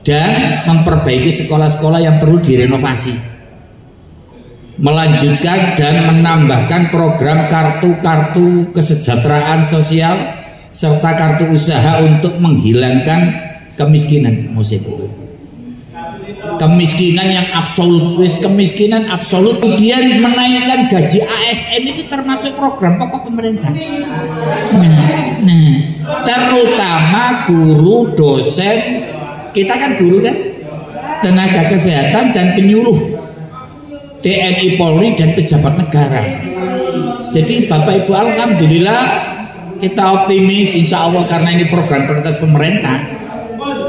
Dan memperbaiki sekolah-sekolah yang perlu direnovasi. Melanjutkan dan menambahkan program kartu-kartu kesejahteraan sosial serta kartu usaha untuk menghilangkan kemiskinan. Kemiskinan yang absolut, kemiskinan absolut. Kemudian menaikkan gaji ASN itu termasuk program pokok pemerintah. Nah, terutama guru, dosen, kita kan guru kan, tenaga kesehatan dan penyuluh, TNI, Polri dan pejabat negara. Jadi Bapak Ibu, alhamdulillah kita optimis insya Allah karena ini program prioritas pemerintah,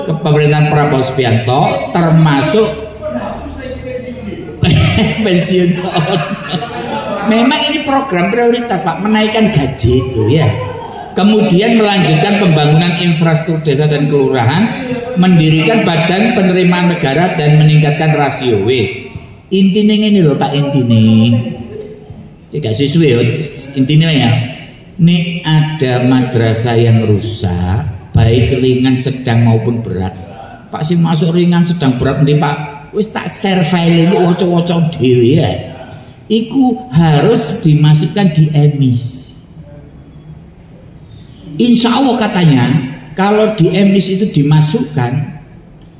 pemerintahan Prabowo Subianto, termasuk pensiun. Memang ini program prioritas Pak, menaikkan gaji itu ya. Kemudian melanjutkan pembangunan infrastruktur desa dan kelurahan, mendirikan badan penerimaan negara dan meningkatkan rasio wis. Intinya ini loh Pak, intinya jika siswi intinya ya, ini ada madrasah yang rusak baik ringan, sedang maupun berat. Pak sih masuk ringan, sedang, berat nanti Pak wis tak share file ini wocok-wocok dewi ya. Iku harus dimasukkan di emis. Insya Allah katanya kalau di emis itu dimasukkan,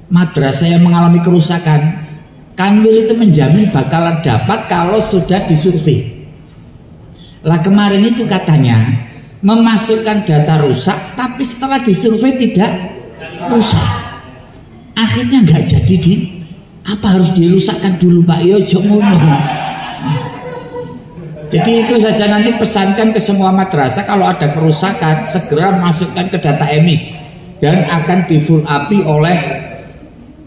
madrasah yang mengalami kerusakan, Kanwil itu menjamin bakalan dapat kalau sudah disurvei. Lah kemarin itu katanya memasukkan data rusak, tapi setelah disurvei tidak rusak. Akhirnya nggak jadi apa harus dirusakkan dulu Pak Yo ngono. Jadi itu saja, nanti pesankan ke semua madrasah kalau ada kerusakan segera masukkan ke data emis dan akan di full up oleh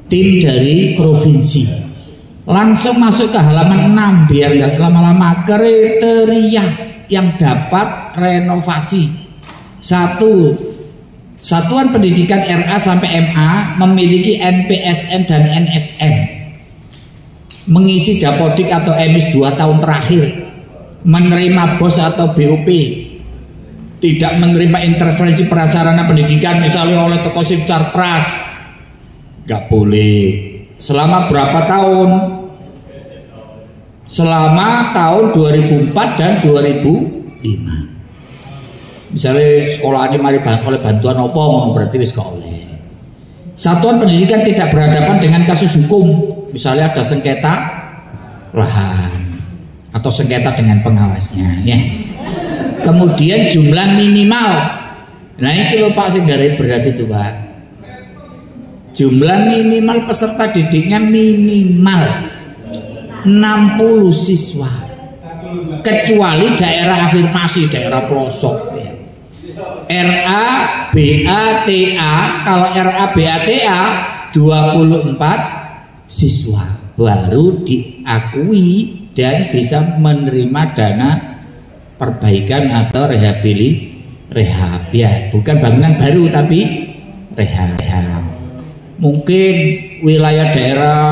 tim dari provinsi. Langsung masuk ke halaman 6 biar nggak lama-lama. Kriteria yang dapat renovasi: 1. Satuan Pendidikan RA sampai MA memiliki NPSN dan NSN, mengisi dapodik atau emis 2 tahun terakhir, menerima BOS atau BOP, tidak menerima intervensi prasarana pendidikan misalnya oleh toko Simsarpras, nggak boleh. Selama berapa tahun? Selama tahun 2004 dan 2005. Misalnya sekolah ini mari oleh bantuan opo, berarti wis gak oleh. Satuan pendidikan tidak berhadapan dengan kasus hukum, misalnya ada sengketa lahan atau sengketa dengan pengawasnya ya. Kemudian jumlah minimal, nah ini lho Pak sing garis berat itu Pak. Jumlah minimal peserta didiknya minimal 60 siswa, kecuali daerah afirmasi, daerah pelosok ya. RA BATA, kalau RA BATA 24 siswa baru diakui dan bisa menerima dana perbaikan atau rehab ya, bukan bangunan baru tapi rehab. Mungkin wilayah daerah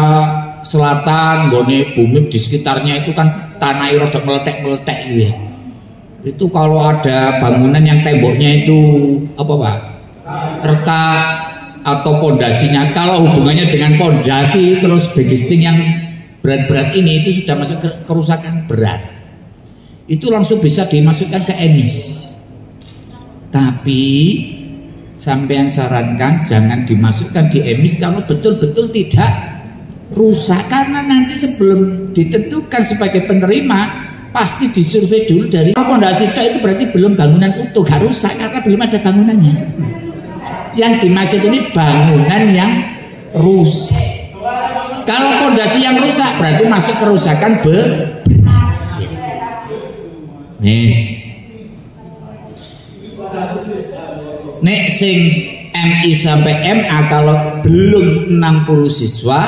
selatan, gone bumi di sekitarnya itu kan tanah rada meletek-meletek gitu ya. Itu kalau ada bangunan yang temboknya itu apa Pak? Retak atau pondasinya, kalau hubungannya dengan pondasi terus bagisting yang berat-berat ini itu sudah masuk kerusakan berat. Itu langsung bisa dimasukkan ke EMIS. Tapi sampean sarankan jangan dimasukkan di EMIS kalau betul-betul tidak rusak, karena nanti sebelum ditentukan sebagai penerima pasti disurvei dulu dari pondasi itu, berarti belum bangunan utuh, gak rusak karena belum ada bangunannya. Yang dimaksud ini bangunan yang rusak. Kalau pondasi yang rusak berarti masuk kerusakan berat. Nek sing MI sampai MA kalau belum 60 siswa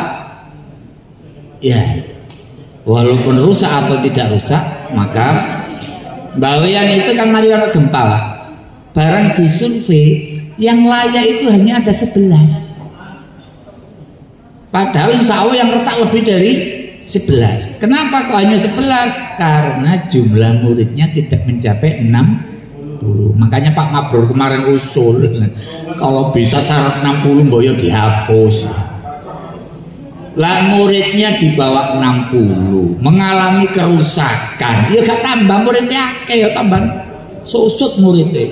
ya walaupun rusak atau tidak rusak, maka bawean itu kan mari ana gempa Pak. Barang disurvei yang layak itu hanya ada 11. Padahal insya Allah yang retak lebih dari 11. Kenapa kok hanya 11? Karena jumlah muridnya tidak mencapai 60. Makanya Pak Mabrur kemarin usul kalau bisa syarat 60 boyo dihapus. Lah muridnya di bawah 60 mengalami kerusakan, ya gak tambah muridnya akeh, ya tambah susut muridnya.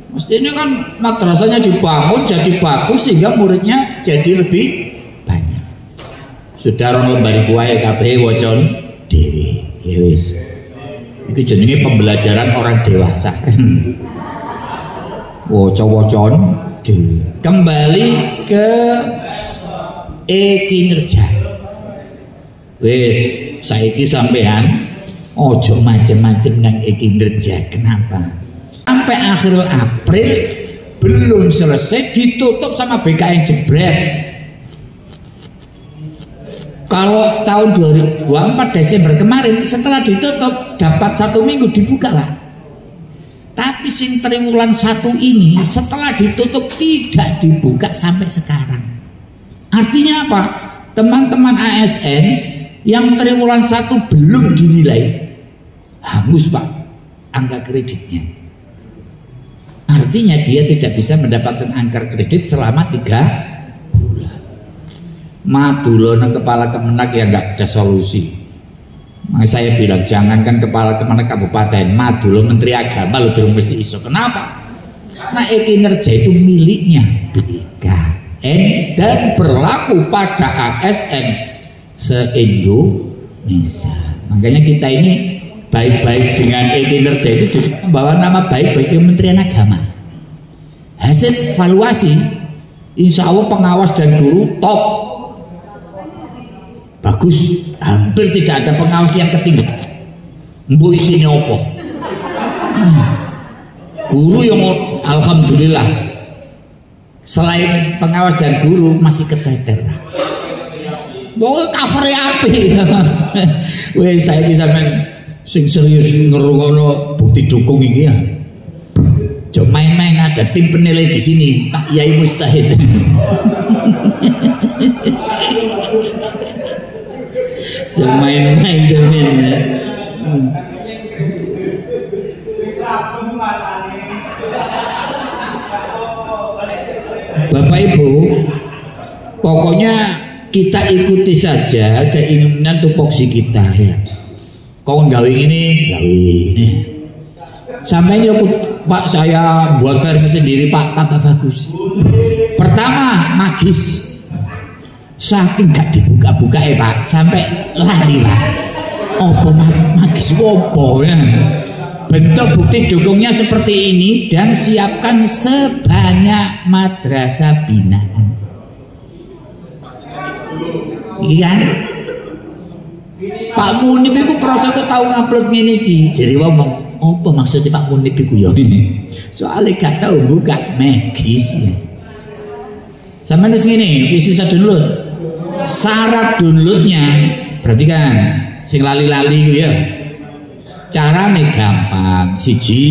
Mestinya kan madrasahnya dibangun jadi bagus sehingga muridnya jadi lebih banyak. Sudah orang lembar kuwae kabeh wacon dhewe. Ya wis. Iki jenenge pembelajaran orang dewasa. Waca-wacon dhewe. Kembali ke kinerja. Wis, saiki sampean ojo macem-macem nang kinerja. Kenapa? Sampai akhir April belum selesai, ditutup sama BKN jebret. Kalau tahun 2024 Desember kemarin setelah ditutup dapat 1 minggu dibuka Pak. Tapi sing triwulan 1 ini setelah ditutup tidak dibuka sampai sekarang. Artinya apa? Teman-teman ASN yang triwulan 1 belum dinilai hangus Pak angka kreditnya. Artinya dia tidak bisa mendapatkan angka kredit selama 3 bulan. Madulo nang kepala Kemenak ya nggak ada solusi. Maka saya bilang jangankan kepala Kemenak kabupaten, madulo Menteri Agama lo durung mesti iso. Kenapa? Karena kinerja itu miliknya BKN dan berlaku pada ASN se-Indonesia. Makanya kita ini baik-baik dengan kinerja itu juga membawa nama baik bagi Kementerian Agama. Hasil evaluasi, insya Allah pengawas dan guru top, bagus, hampir tidak ada pengawas yang ketinggalan. Mbu isinya apa? Guru yang alhamdulillah selain pengawas dan guru masih keteter. Pokoknya covernya api. Wes saya bisa sing serius ngerungokno bukti dukung ini ya. Jom main-main, ada tim penilai di sini, Pak Yai Mustahid. Jom main-main jamin ya. Bapak Ibu, pokoknya kita ikuti saja keinginan tupoksi kita ya. Kau gawe ini, gawe ini. Sampai nyokut Pak saya buat versi sendiri Pak, tambah bagus. Pertama magis, saking gak dibuka-buka ya Pak, sampai lari Pak. Opo magis opo ya. Bentuk bukti dukungnya seperti ini dan siapkan sebanyak madrasah binaan. Iya. Pak Munib itu proses tahu ngupload ngene iki, jadi ngomong Apa maksudnya Pak Munib iku ya? Soalnya gak tau buka magis. Sampeyan wis ngene, wis iso download. Syarat downloadnya berarti kan sing lali-lali ku ya. Carane gampang. Siji,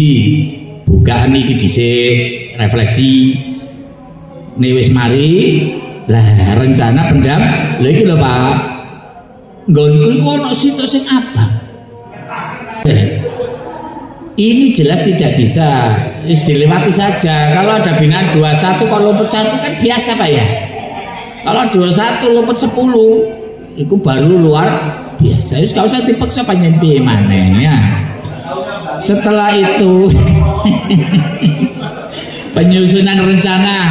bukaan iki dhisik, refleksi. Nek wis mari, lah rencana pendam. Lha iki lho Pak. Nggonku iku ana sitok sing apa? Ini jelas tidak bisa dilewati saja. Kalau ada binaan 21 kalau luput 1 kan biasa Pak ya. Kalau 21 luput 10 itu baru luar biasa. Gak usah dipaksa panjang piye maneh ya. Setelah itu penyusunan rencana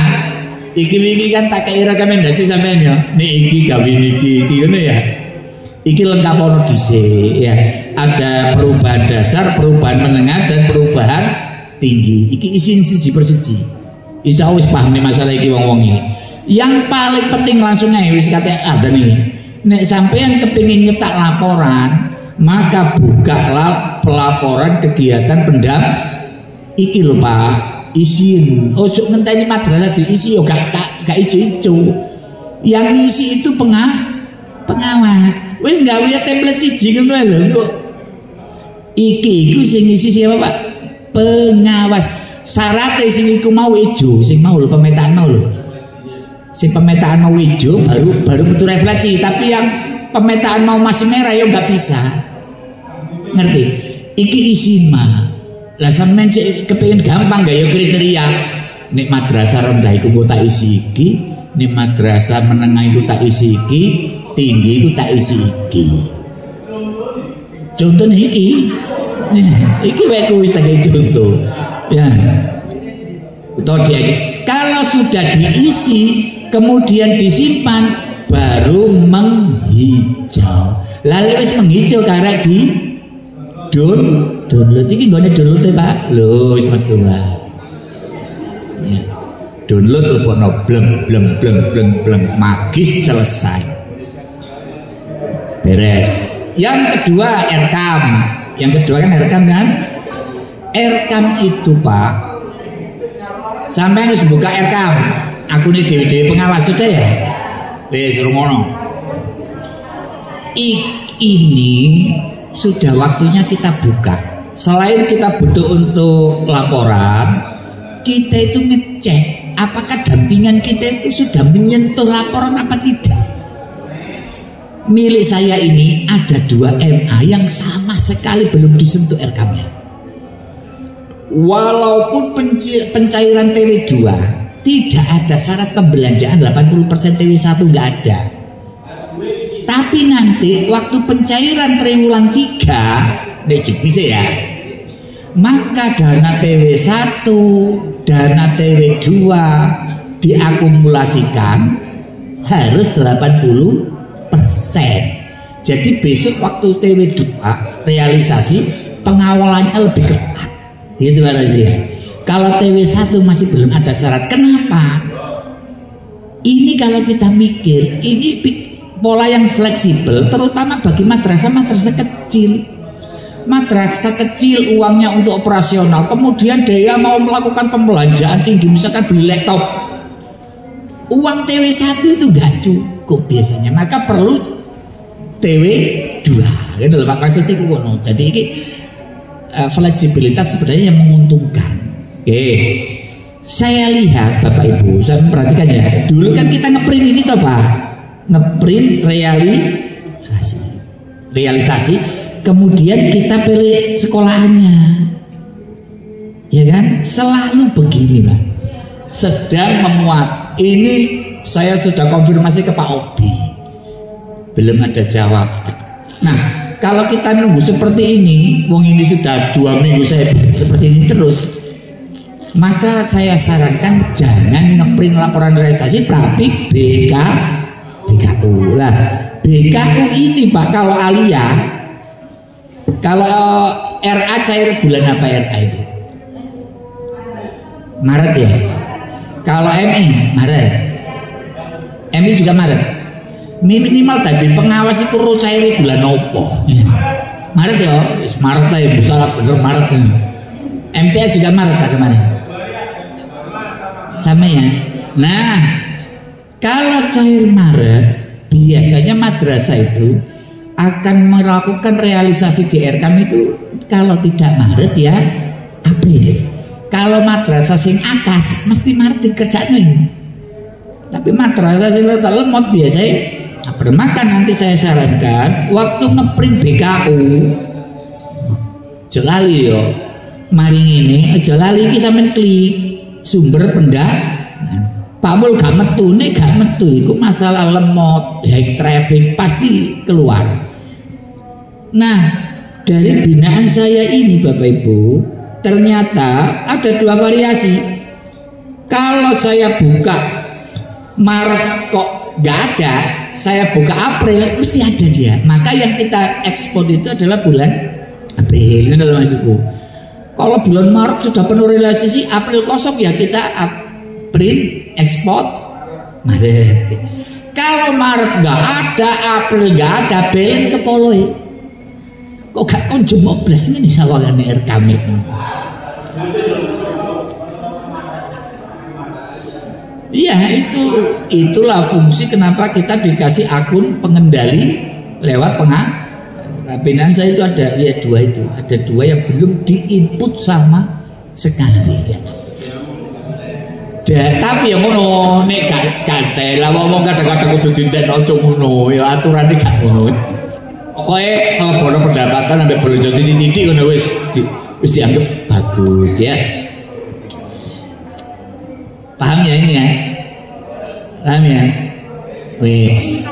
iki kan tak kei rekomendasi sampean ya. Nih iki gawe iki ngono ya. Iki lengkap ono dhisik ya. Ada perubahan dasar, perubahan menengah dan perubahan tinggi. Iki isin siji persiji. Insya Allah wis paham nih masalah iki wong-wong iki. Yang paling penting langsung aja wis kate ada nih. Nek sampean kepingin nyetak laporan, maka bukalah pelaporan kegiatan pendam. Iki lho Pak, isin. Ojo ngenteni madrasah diisi yo gak ijo-ijo. Yang isi itu pengawas. Wis gawe template siji ngono lho kok. Iki iku sing ngisi siapa Pak? Pengawas. Syaratnya sing iku mau ijo, sing mau lho pemetaan mau lho. Sing pemetaan mau ijo baru butuh refleksi, tapi yang pemetaan mau masih merah ya nggak bisa. Ngerti? Iki isima. Lah sampean kepengin gampang gak ya kriteria. Nek madrasah rendah iku kok tak isi iki, nek madrasah menengah iku tak isi iki, tinggi iku tak isi iki. Contohnya iki wae wis tak contoh ya. Kalau sudah diisi kemudian disimpan baru menghijau. Lalu wis menghijau karena di download iki nggone download e Pak. Lho wis metu ya. Download lepono bleng magis selesai. Beres. Yang kedua Erkam. Yang kedua kan Erkam kan? Erkam itu Pak, sampai harus buka Erkam. Aku nih dewi pengawas sudah ya. Wes rumono. Ini sudah waktunya kita buka. Selain kita butuh untuk laporan, kita itu ngecek apakah dampingan kita itu sudah menyentuh laporan apa tidak. Milik saya ini ada 2 MA yang sama sekali belum disentuh RK-nya. Walaupun pencairan TW2 tidak ada syarat pembelanjaan 80% TW1 nggak ada. Tapi nanti waktu pencairan triwulan 3 dejek bisa ya. Maka dana TW1, dana TW2 diakumulasikan harus 80%. Jadi besok waktu TW2 realisasi pengawalannya lebih ketat. Gitu Pak Razi. Kalau TW1 masih belum ada syarat. Kenapa? Ini kalau kita mikir, ini pola yang fleksibel terutama bagi madrasah kecil. Madrasah kecil uangnya untuk operasional, kemudian dia mau melakukan pembelanjaan tinggi, misalkan beli laptop. Uang TW1 itu nggak cukup biasanya, maka perlu TW2. Gitu loh Pak maksudnya itu. Jadi ini fleksibilitas sebenarnya yang menguntungkan. Oke, saya lihat Bapak Ibu, saya perhatikan ya. Dulu kan kita ngeprint ini toh Pak, ngeprint realisasi, kemudian kita pilih sekolahannya, ya kan? Selalu begini Pak. Sedang memuat. Ini saya sudah konfirmasi ke Pak Obi, belum ada jawab. Nah, kalau kita nunggu seperti ini, wong ini sudah 2 minggu saya seperti ini terus, maka saya sarankan jangan ngeprint laporan realisasi, tapi BKU lah. BKU ini Pak, kalau Alia, kalau RA cair bulan apa RA itu? Maret ya. Kalau MI Maret, MI juga Maret. Minimal tadi pengawas itu cair bulan opo. Maret ya, Maret ya, salah bener Maret ya. MTS juga Maret tak kemarin? Sama ya. Nah, kalau cair Maret, biasanya madrasah itu akan melakukan realisasi DRKM itu kalau tidak Maret ya April. Kalau madrasah sing akas mesti Maret dikerjakan. Tapi madrasah sing lemot biasanya bermakan. Nanti saya sarankan waktu ngeprint BKU jelali yo maring ini jelali iki sampean klik sumber Pak Mul gak metu, nek gak metu itu masalah lemot, high traffic pasti keluar. Nah, dari binaan saya ini Bapak Ibu, ternyata ada dua variasi. Kalau saya buka Maret kok gak ada, saya buka April mesti ada dia. Maka yang kita ekspor itu adalah bulan April, itu maksudku. Kalau bulan Maret sudah penuh realisasi, April kosong ya kita print ekspor Maret. Kalau Maret nggak ada, April nggak ada, belen ke poloi. Kok gak kunjung moblas ini sawangan RKM itu. Iya itulah fungsi kenapa kita dikasih akun pengendali lewat pengabinaan saya itu ada ya ada dua yang belum diinput sama sekali ya. Tapi yang ngono nek gak gantel lah ngomong kadang-kadang kudu dinten aja ngono ya aturane gak ngono. Pokoke mlebono pendapatan sampai belanja titik-titik ngono wis dianggap bagus ya. Paham ya ini ya? Paham ya? Wis.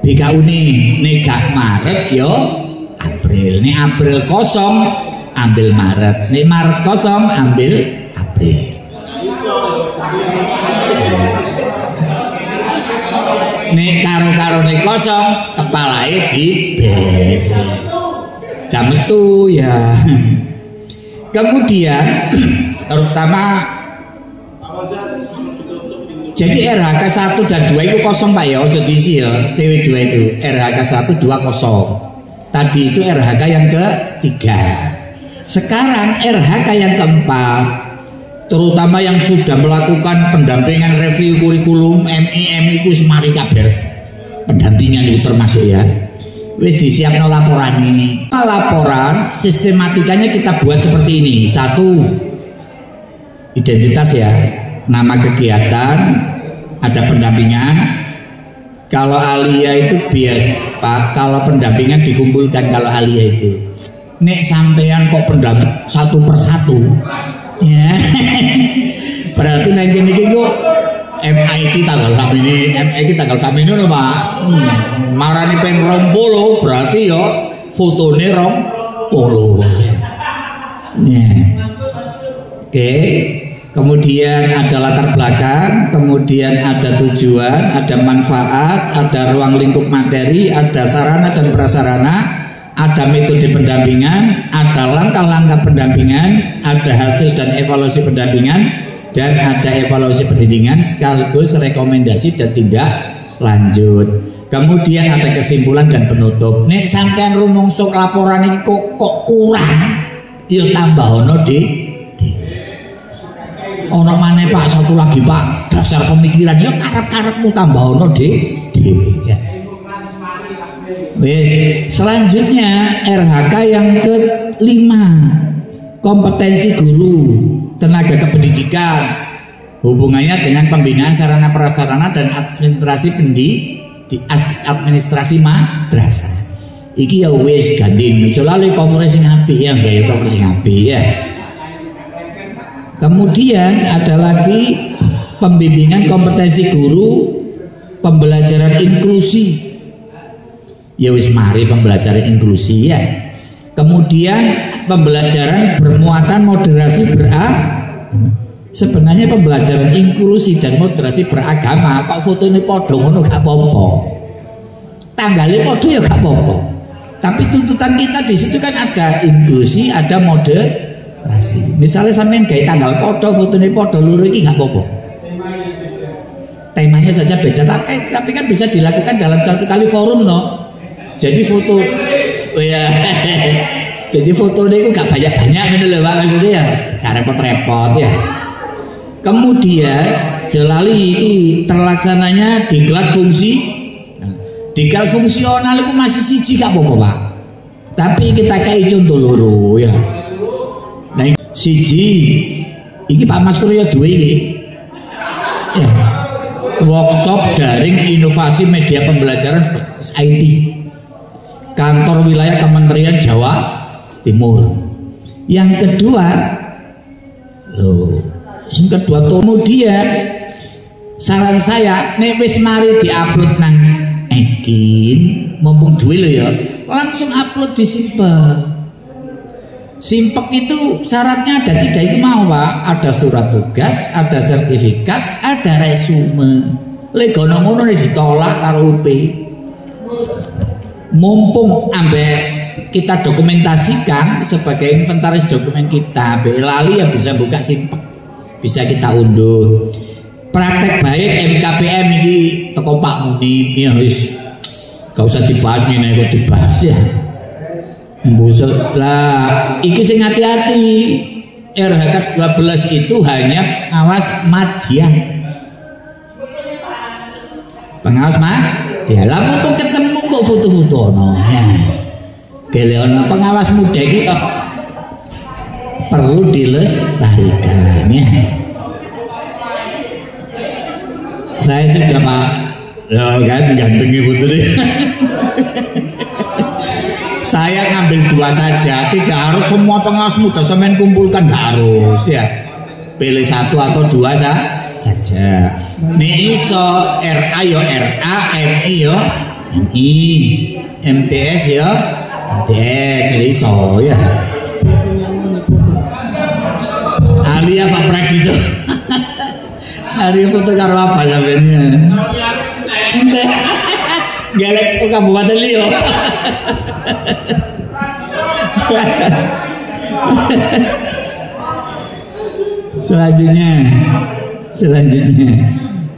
BKU nih gak Maret yo April. Nih April kosong ambil Maret. Nih Maret kosong ambil April. Nih karo-karo nih kosong kepalanya di bed. Jam itu ya. Kemudian terutama jadi RHK 1 dan 2 itu kosong Pak ya, ojo diisi ya. TW2 itu RHK 1 2 kosong. Tadi itu RHK yang ketiga. Sekarang RHK yang keempat, terutama yang sudah melakukan pendampingan review kurikulum MIM itu semari kabar pendampingan itu termasuk ya. Wis disiapno laporan ini. Laporan sistematikanya kita buat seperti ini. 1, identitas ya, nama kegiatan, ada pendampingan. Kalau alia itu biar Pak, kalau pendampingan dikumpulkan kalau alia itu. Nek sampean kok pendamping satu persatu, ya. Berarti nanti ini kok MIT tanggal kami ini loh Pak. Marani peng 20 berarti yo fotone 20. Ya. Oke. Kemudian ada latar belakang, kemudian ada tujuan, ada manfaat, ada ruang lingkup materi, ada sarana dan prasarana, ada metode pendampingan, ada langkah-langkah pendampingan, ada hasil dan evaluasi pendampingan, dan ada evaluasi pendidikan sekaligus rekomendasi dan tindak lanjut. Kemudian ada kesimpulan dan penutup. Nek sampean rumongso laporan ini kok kurang, yo tambah ono di ono maneh Pak satu lagi Pak, dasar pemikiran yo karep-karepmu tambah ono dhewe ya. Wis, selanjutnya RHK yang ke-5, kompetensi guru, tenaga kependidikan, hubungannya dengan pembinaan sarana prasarana dan administrasi madrasah. Iki ya wis gandeng, aja lali cover sing apik ya, gaya cover sing apik ya. Kemudian ada lagi pembimbingan kompetensi guru, pembelajaran inklusi. Ya wis mari pembelajaran inklusi ya. Kemudian pembelajaran bermuatan moderasi sebenarnya pembelajaran inklusi dan moderasi beragama kok fotonya podo ngono gak apa-apa. Tanggalnya podo ya gak apa-apa. Tapi tuntutan kita di situ kan ada inklusi, ada moderasi. Misalnya sampean gawe tanggal podo, fotonya podo, luru iki gak apa-apa. Temanya saja beda, tapi kan bisa dilakukan dalam satu kali forum toh. Jadi foto ya jadi foto itu gak banyak-banyak gitu loh Pak, maksudnya ya gak repot-repot ya. Kemudian Jalali terlaksananya diklat fungsi. Diklat fungsional itu masih siji gak apa-apa Pak. Tapi kita kayak contoh loro ya. Nah siji iki Pak Mas Kuryo duwe iki. Ya. Workshop daring inovasi media pembelajaran IT. Kantor wilayah Kementerian Jawa Timur. Yang kedua, kemudian saran saya, nek wis mari diupload nang Ekin, mumpung duwe lho ya, langsung upload di Simpek. Simpek itu syaratnya ada 3 itu mau Pak, ada surat tugas, ada sertifikat, ada resume. Lek ngono-ngono ditolak karo UP. Mumpung ambek kita dokumentasikan sebagai inventaris dokumen kita, lali yang bisa buka Simpek, bisa kita unduh. Praktek baik MKPM ini teko Pak Muni ya wis gak usah dibahas ngene kok dibahas ya. Mbusuk lah iki sing hati-hati. RHK 12 itu hanya pengawas madya. Pengawas ya lah foto ketemu kok foto-foto no ya. Geleon pengawas muda iki kok perlu dilestarikan ya. Saya sudah Pak loh kan gantengi foto deh. Saya ngambil 2 saja, tidak harus semua pengawas muda sampean kumpulkan, nggak harus ya. Pilih 1 atau 2 saja. Nih iso RA yo RA, MI yo MI, MTS yo MTS, iso ya. Alia Pak Pradito. Hari foto karo apa sampeyan? Galek ke Kabupaten Liyo. Selanjutnya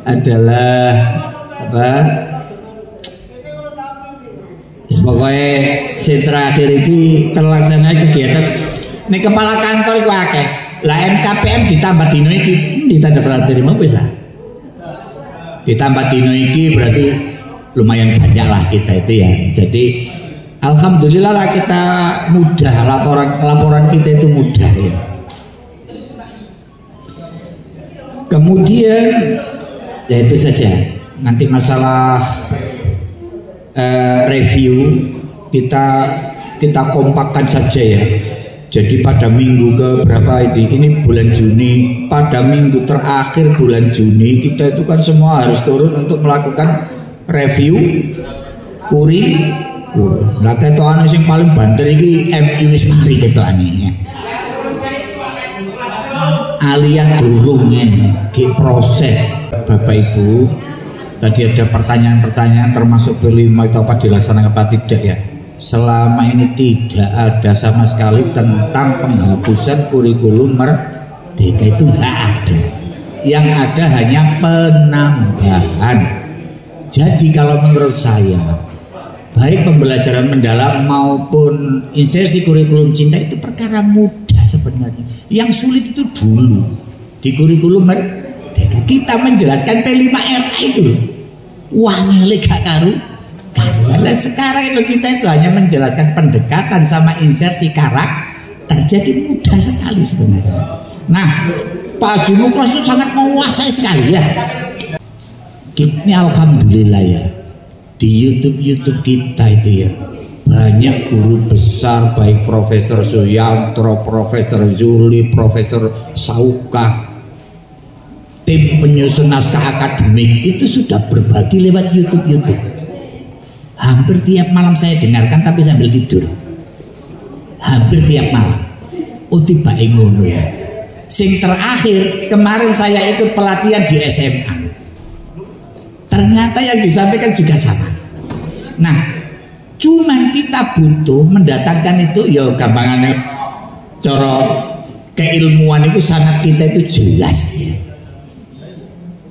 adalah apa? Pokoknya yang terakhir ini terlaksana kegiatan. Nih kepala kantor itu akeh. Lah MKPM ditambah dino iki ditanda terima bisa. Ditambah dino iki berarti lumayan banyak lah kita itu ya. Jadi alhamdulillah lah kita mudah, laporan kita itu mudah ya. Kemudian ya itu saja. Nanti masalah review kita kompakkan saja ya. Jadi pada minggu ke berapa ini bulan Juni, pada minggu terakhir bulan Juni kita itu kan semua harus turun untuk melakukan review kurikulum. Lah ketokane sing paling banter iki MI wis mari ketokane. Alia durung ngene proses. Bapak Ibu, tadi ada pertanyaan-pertanyaan termasuk kelima itu apa dilaksanakan apa tidak ya. Selama ini tidak ada sama sekali tentang penghapusan kurikulum merdeka, itu nggak ada. Yang ada hanya penambahan. Jadi kalau menurut saya, baik pembelajaran mendalam maupun insersi kurikulum cinta itu perkara mudah sebenarnya. Yang sulit itu dulu di kurikulum merdeka kita menjelaskan P5RA itu wangele gak karu. Nah, sekarang itu kita itu hanya menjelaskan pendekatan sama insersi karakter, jadi mudah sekali sebenarnya. Nah, Pak Haji Mukros itu sangat menguasai sekali ya. Ini alhamdulillah ya, di YouTube kita itu ya banyak guru besar, baik Profesor Suyantro, Profesor Zuli, Profesor Sauka, tim penyusun naskah akademik itu sudah berbagi lewat YouTube. Hampir tiap malam saya dengarkan tapi sambil tidur. Hampir tiap malam. Oh tiba ngono ya. Sing terakhir kemarin saya ikut pelatihan di SMA. Ternyata yang disampaikan juga sama. Nah, cuman kita butuh mendatangkan itu ya gampangannya cara keilmuan itu sangat kita itu jelas ya.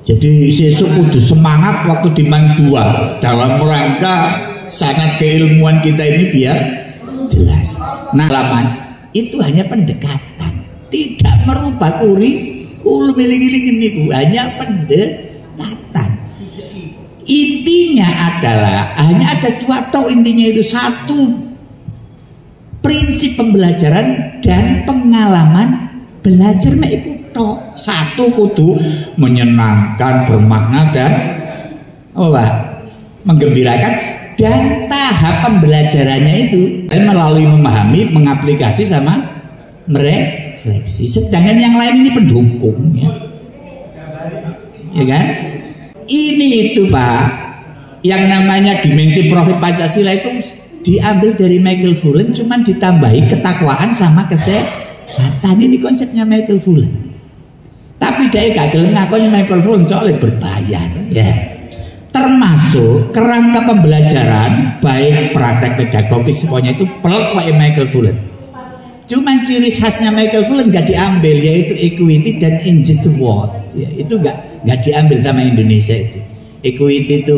Jadi sesuk kudu semangat waktu di Man 2 dalam rangka sangat keilmuan kita ini biar jelas. Nah, laman itu hanya pendekatan, tidak merubah kurikulum ini hanya pendekatan. Intinya adalah hanya ada dua tok, intinya itu satu, prinsip pembelajaran dan pengalaman belajar itu tok. Satu kudu menyenangkan, bermakna dan menggembirakan, dan tahap pembelajarannya itu melalui memahami, mengaplikasi sama merefleksi. Sedangkan yang lain ini pendukung, ya kan? Ini itu Pak, yang namanya dimensi profil Pancasila itu diambil dari Michael Fullen, cuman ditambahi ketakwaan sama kesehatan. Ini konsepnya Michael Fullen. Tapi dia gak gelem ngakoni Michael Fullen soalnya berbayar, ya. Termasuk kerangka pembelajaran baik praktek pedagogis semuanya itu peluk kayak Michael Fullen. Cuman ciri khasnya Michael Fullen gak diambil, yaitu equity dan engage the world. Ya, itu gak diambil sama Indonesia itu. Equity itu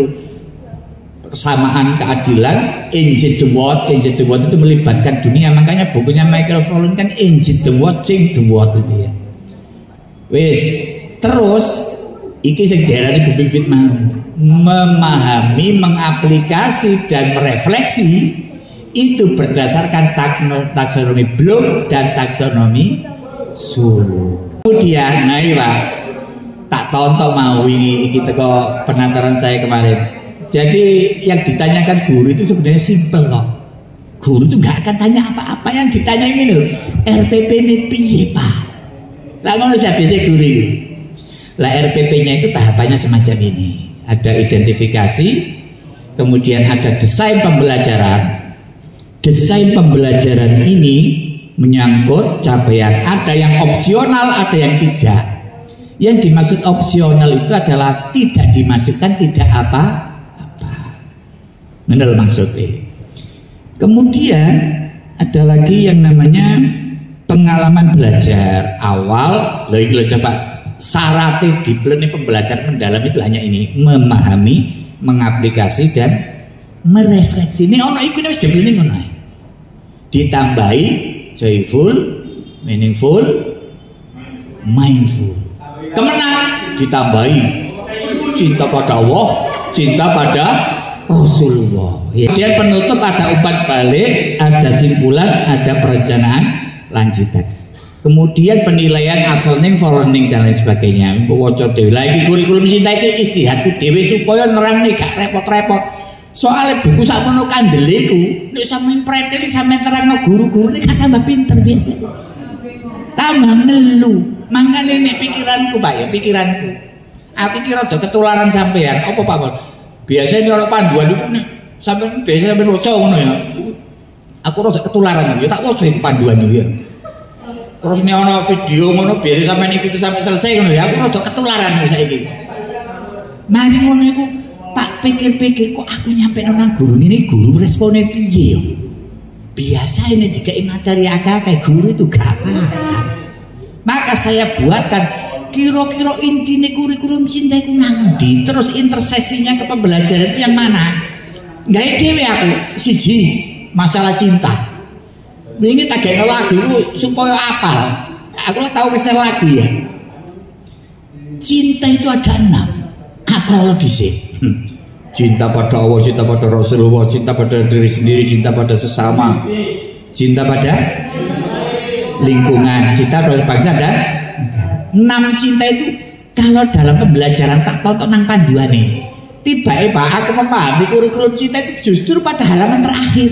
persamaan keadilan, engage the world itu melibatkan dunia. Makanya bukunya Michael Fullen kan engage the world, change the world itu ya. Wis, terus iki sing diarani bibit mau memahami, mengaplikasi dan merefleksi itu berdasarkan taksonomi Bloom dan taksonomi Sulu. Kemudian, nah Pak, tak tonton mau ini kita kok penantaran saya kemarin. Jadi yang ditanyakan guru itu sebenarnya simpel loh. Guru itu nggak akan tanya apa-apa, yang ditanya ini loh, RPP ini piye Pak? Lah ngono saya biasa guru itu. Lah RPP-nya itu tahapannya semacam ini. Ada identifikasi, kemudian ada desain pembelajaran. Desain pembelajaran ini menyangkut capaian, ada yang opsional, ada yang tidak. Yang dimaksud opsional itu adalah tidak dimasukkan, tidak apa-apa. Benar maksudnya. Kemudian ada lagi yang namanya pengalaman belajar awal. Loh coba syaratnya di pembelajaran mendalam itu hanya ini: memahami, mengaplikasi dan merefleksi. Ini ono iku wis dibeli ngono. Ditambahi joyful, meaningful, mindful. Kemenang ditambahi cinta pada Allah, cinta pada Rasulullah. Kemudian penutup ada umpan balik, ada simpulan, ada perencanaan lanjutan. Kemudian penilaian asal learning dan lain sebagainya. Waca dhewe lagi kurikulum cinta iki istihadku dhewe supaya nerang nih gak repot-repot. Soalnya buku sakmono kandele iku nek sampeyan preteli sampeyan terangno guru-guru nek tambah pinter biasa. Tambah ngelu. Mangkane nek pikiranku Pak ya, pikiranku. Aku kira rada ketularan sampeyan. Apa Pak? Biasanya ora panduan iku nek sampeyan biasa sampeyan waca ngono ya. Aku rada ketularan ya, tak waca iki panduan iki ya. Terus nek ana video ngono biasa sampeyan ikuti sampai selesai ngono ya, aku rada ketularan saiki. Mari ngono iku tak pikir-pikir kok aku nyampe nang guru ini, guru responnya piye yo. Biasa ini dikai materi akeh guru itu gak apa. Maka saya buatkan kira-kira intine kurikulum cinta itu nanti, terus interseksinya ke pembelajaran itu yang mana? Gawe dhewe aku siji masalah cinta. Wingi tak gawe lagu supaya apal. Aku lah tahu kesel lagu ya. Cinta itu ada 6. Apal lo dhisik. Cinta pada Allah, cinta pada Rasulullah, cinta pada diri sendiri, cinta pada sesama, cinta pada lingkungan, cinta pada bangsa dan 6 cinta itu kalau dalam pembelajaran tak tonton nang panduan nih. Tiba-tiba aku memahami kurikulum cinta itu justru pada halaman terakhir.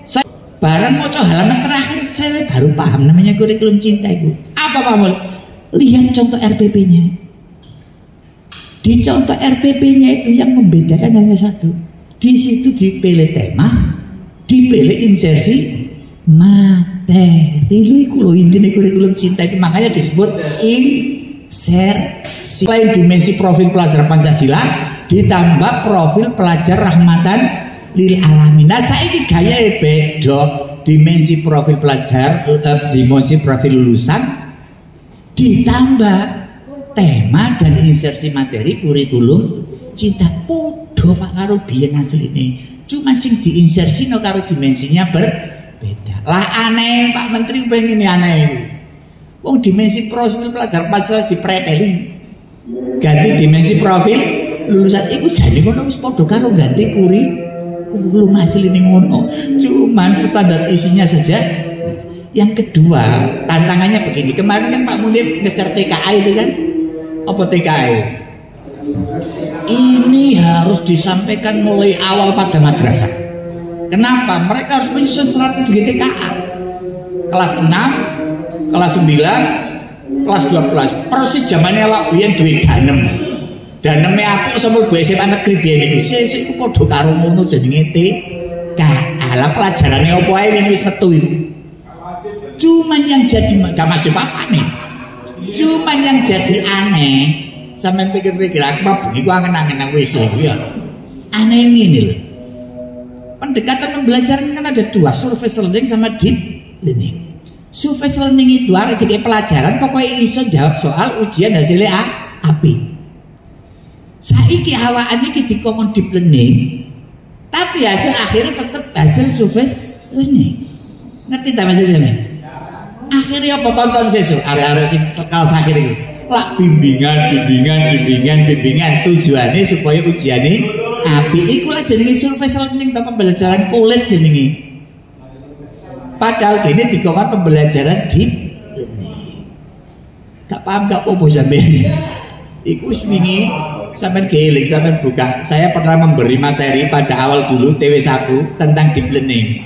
Saya bareng mau halaman terakhir saya baru paham namanya kurikulum cinta itu. Apa Pak Mul? Lihat contoh RPP-nya. Di contoh RPP-nya itu yang membedakan hanya satu. Di situ dipilih tema, dipilih insersi materi. Lu iku lho intine kurikulum cinta itu, makanya disebut insersi. Selain dimensi profil pelajar Pancasila, ditambah profil pelajar rahmatan lil alamin. Nah saiki gaya beda, dimensi profil pelajar, dimensi profil lulusan, ditambah tema dan insersi materi kurikulum cinta. Podo Padha Pak karo biyen asline. Cuma sing diinsersino karo dimensinya berbeda. Lah aneh Pak Menteri pengen ini aneh itu. Wong dimensi profil pelajar pasal dipreteli. Ganti dimensi profil lulusan iku jane ngono wis padha karo ganti kurikulum asline ngono. Cuman standar isinya saja. Yang kedua, tantangannya begini. Kemarin kan Pak Munif ngeser TKA itu kan. Apa TKA? Ini harus disampaikan mulai awal pada madrasah. Kenapa? Mereka harus menyusun strategi TKA. Kelas 6, kelas 9, kelas 12. Persis zamannya awak biyen duwe danem. Daneme apik iso mlebu SMA negeri biyen iku. Sesuk iku padha karo ngono jenenge TKA. Lah pelajarane opo ae yang wis metu iku. Cuman yang jadi gak maju apa nih. Cuman yang jadi aneh, sampean pikir-pikir aku mah begitu angen-angen aku wis ya. Aneh ini loh. Pendekatan pembelajaran kan ada dua, surface learning sama deep learning. Surface learning itu ada di pelajaran pokoknya iso jawab soal ujian hasilnya apik. Saiki awakane iki dikongkon deep learning, tapi hasil akhirnya tetap hasil surface learning. Ngerti tak maksudnya? Akhirnya apa tonton sesuk arek-arek sing tekal sakhir iki. Lah bimbingan tujuannya supaya ujiannya apik. Iku lah jenenge surface learning ta pembelajaran kulit jenenge. Padahal ini dikongkon pembelajaran deep learning. Gak paham gak opo sampeyan. Iku wingi sampean geling sampean buka. Saya pernah memberi materi pada awal dulu TW1 tentang deep learning.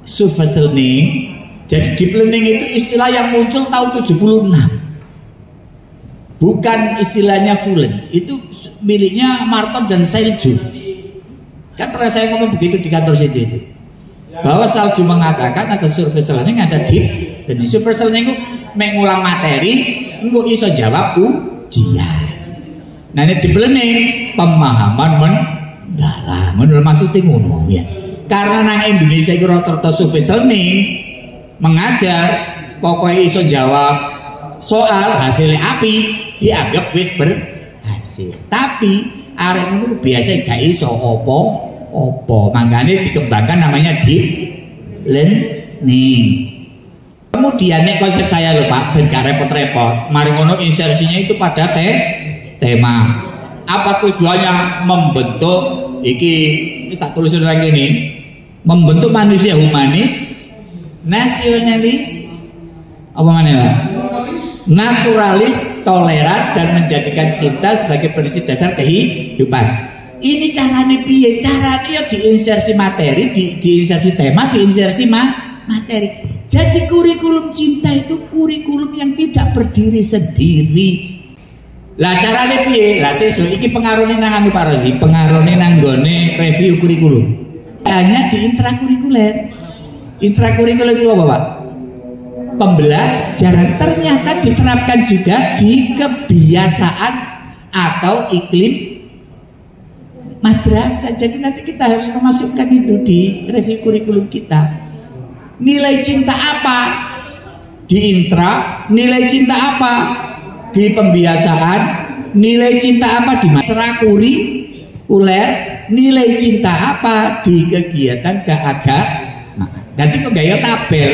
Surface learning. Jadi deep learning itu istilah yang muncul tahun 76. Bukan istilahnya Fullen. Itu miliknya Marton dan Salju. Kan pernah saya ngomong begitu di kantor situ itu. Bahwa Salju mengatakan ada surface learning, ada deep learning. Surface learning itu mengulang materi, engko iso jawab ujian. Nah ini deep learning pemahaman mendalam. Menurut maksudnya ngono ya. Karena nang Indonesia itu rata-rata surface learning mengajar pokoknya iso jawab soal hasilnya api dianggap wis berhasil. Tapi arek ngono biasa gak iso opo makanya dikembangkan namanya deep learning. Kemudian konsep saya lho Pak ben gak repot-repot. Mari ngono insersinya itu pada tema. Apa tujuannya? Membentuk iki wis tak tulis lagi ini. Membentuk manusia humanis, nasionalis, apa mana Pak? Naturalis, toleran dan menjadikan cinta sebagai prinsip dasar kehidupan. Ini caranya piye? Caranya ya diinsersi materi, diinsersi tema, diinsersi materi. Jadi kurikulum cinta itu kurikulum yang tidak berdiri sendiri. Lah caranya piye? Lah sesuk iki pengaruhnya nang anu Pak Rozi, pengaruhnya nang gone review kurikulum. Hanya di intrakurikuler. Intrakurikuler itu apa Pak? Pembelajaran ternyata diterapkan juga di kebiasaan atau iklim madrasah. Jadi nanti kita harus memasukkan itu di review kurikulum kita. Nilai cinta apa di intra, nilai cinta apa di pembiasaan, nilai cinta apa di ekstrakurikuler, nilai cinta apa di kegiatan keagamaan. Nanti kok gaya tabel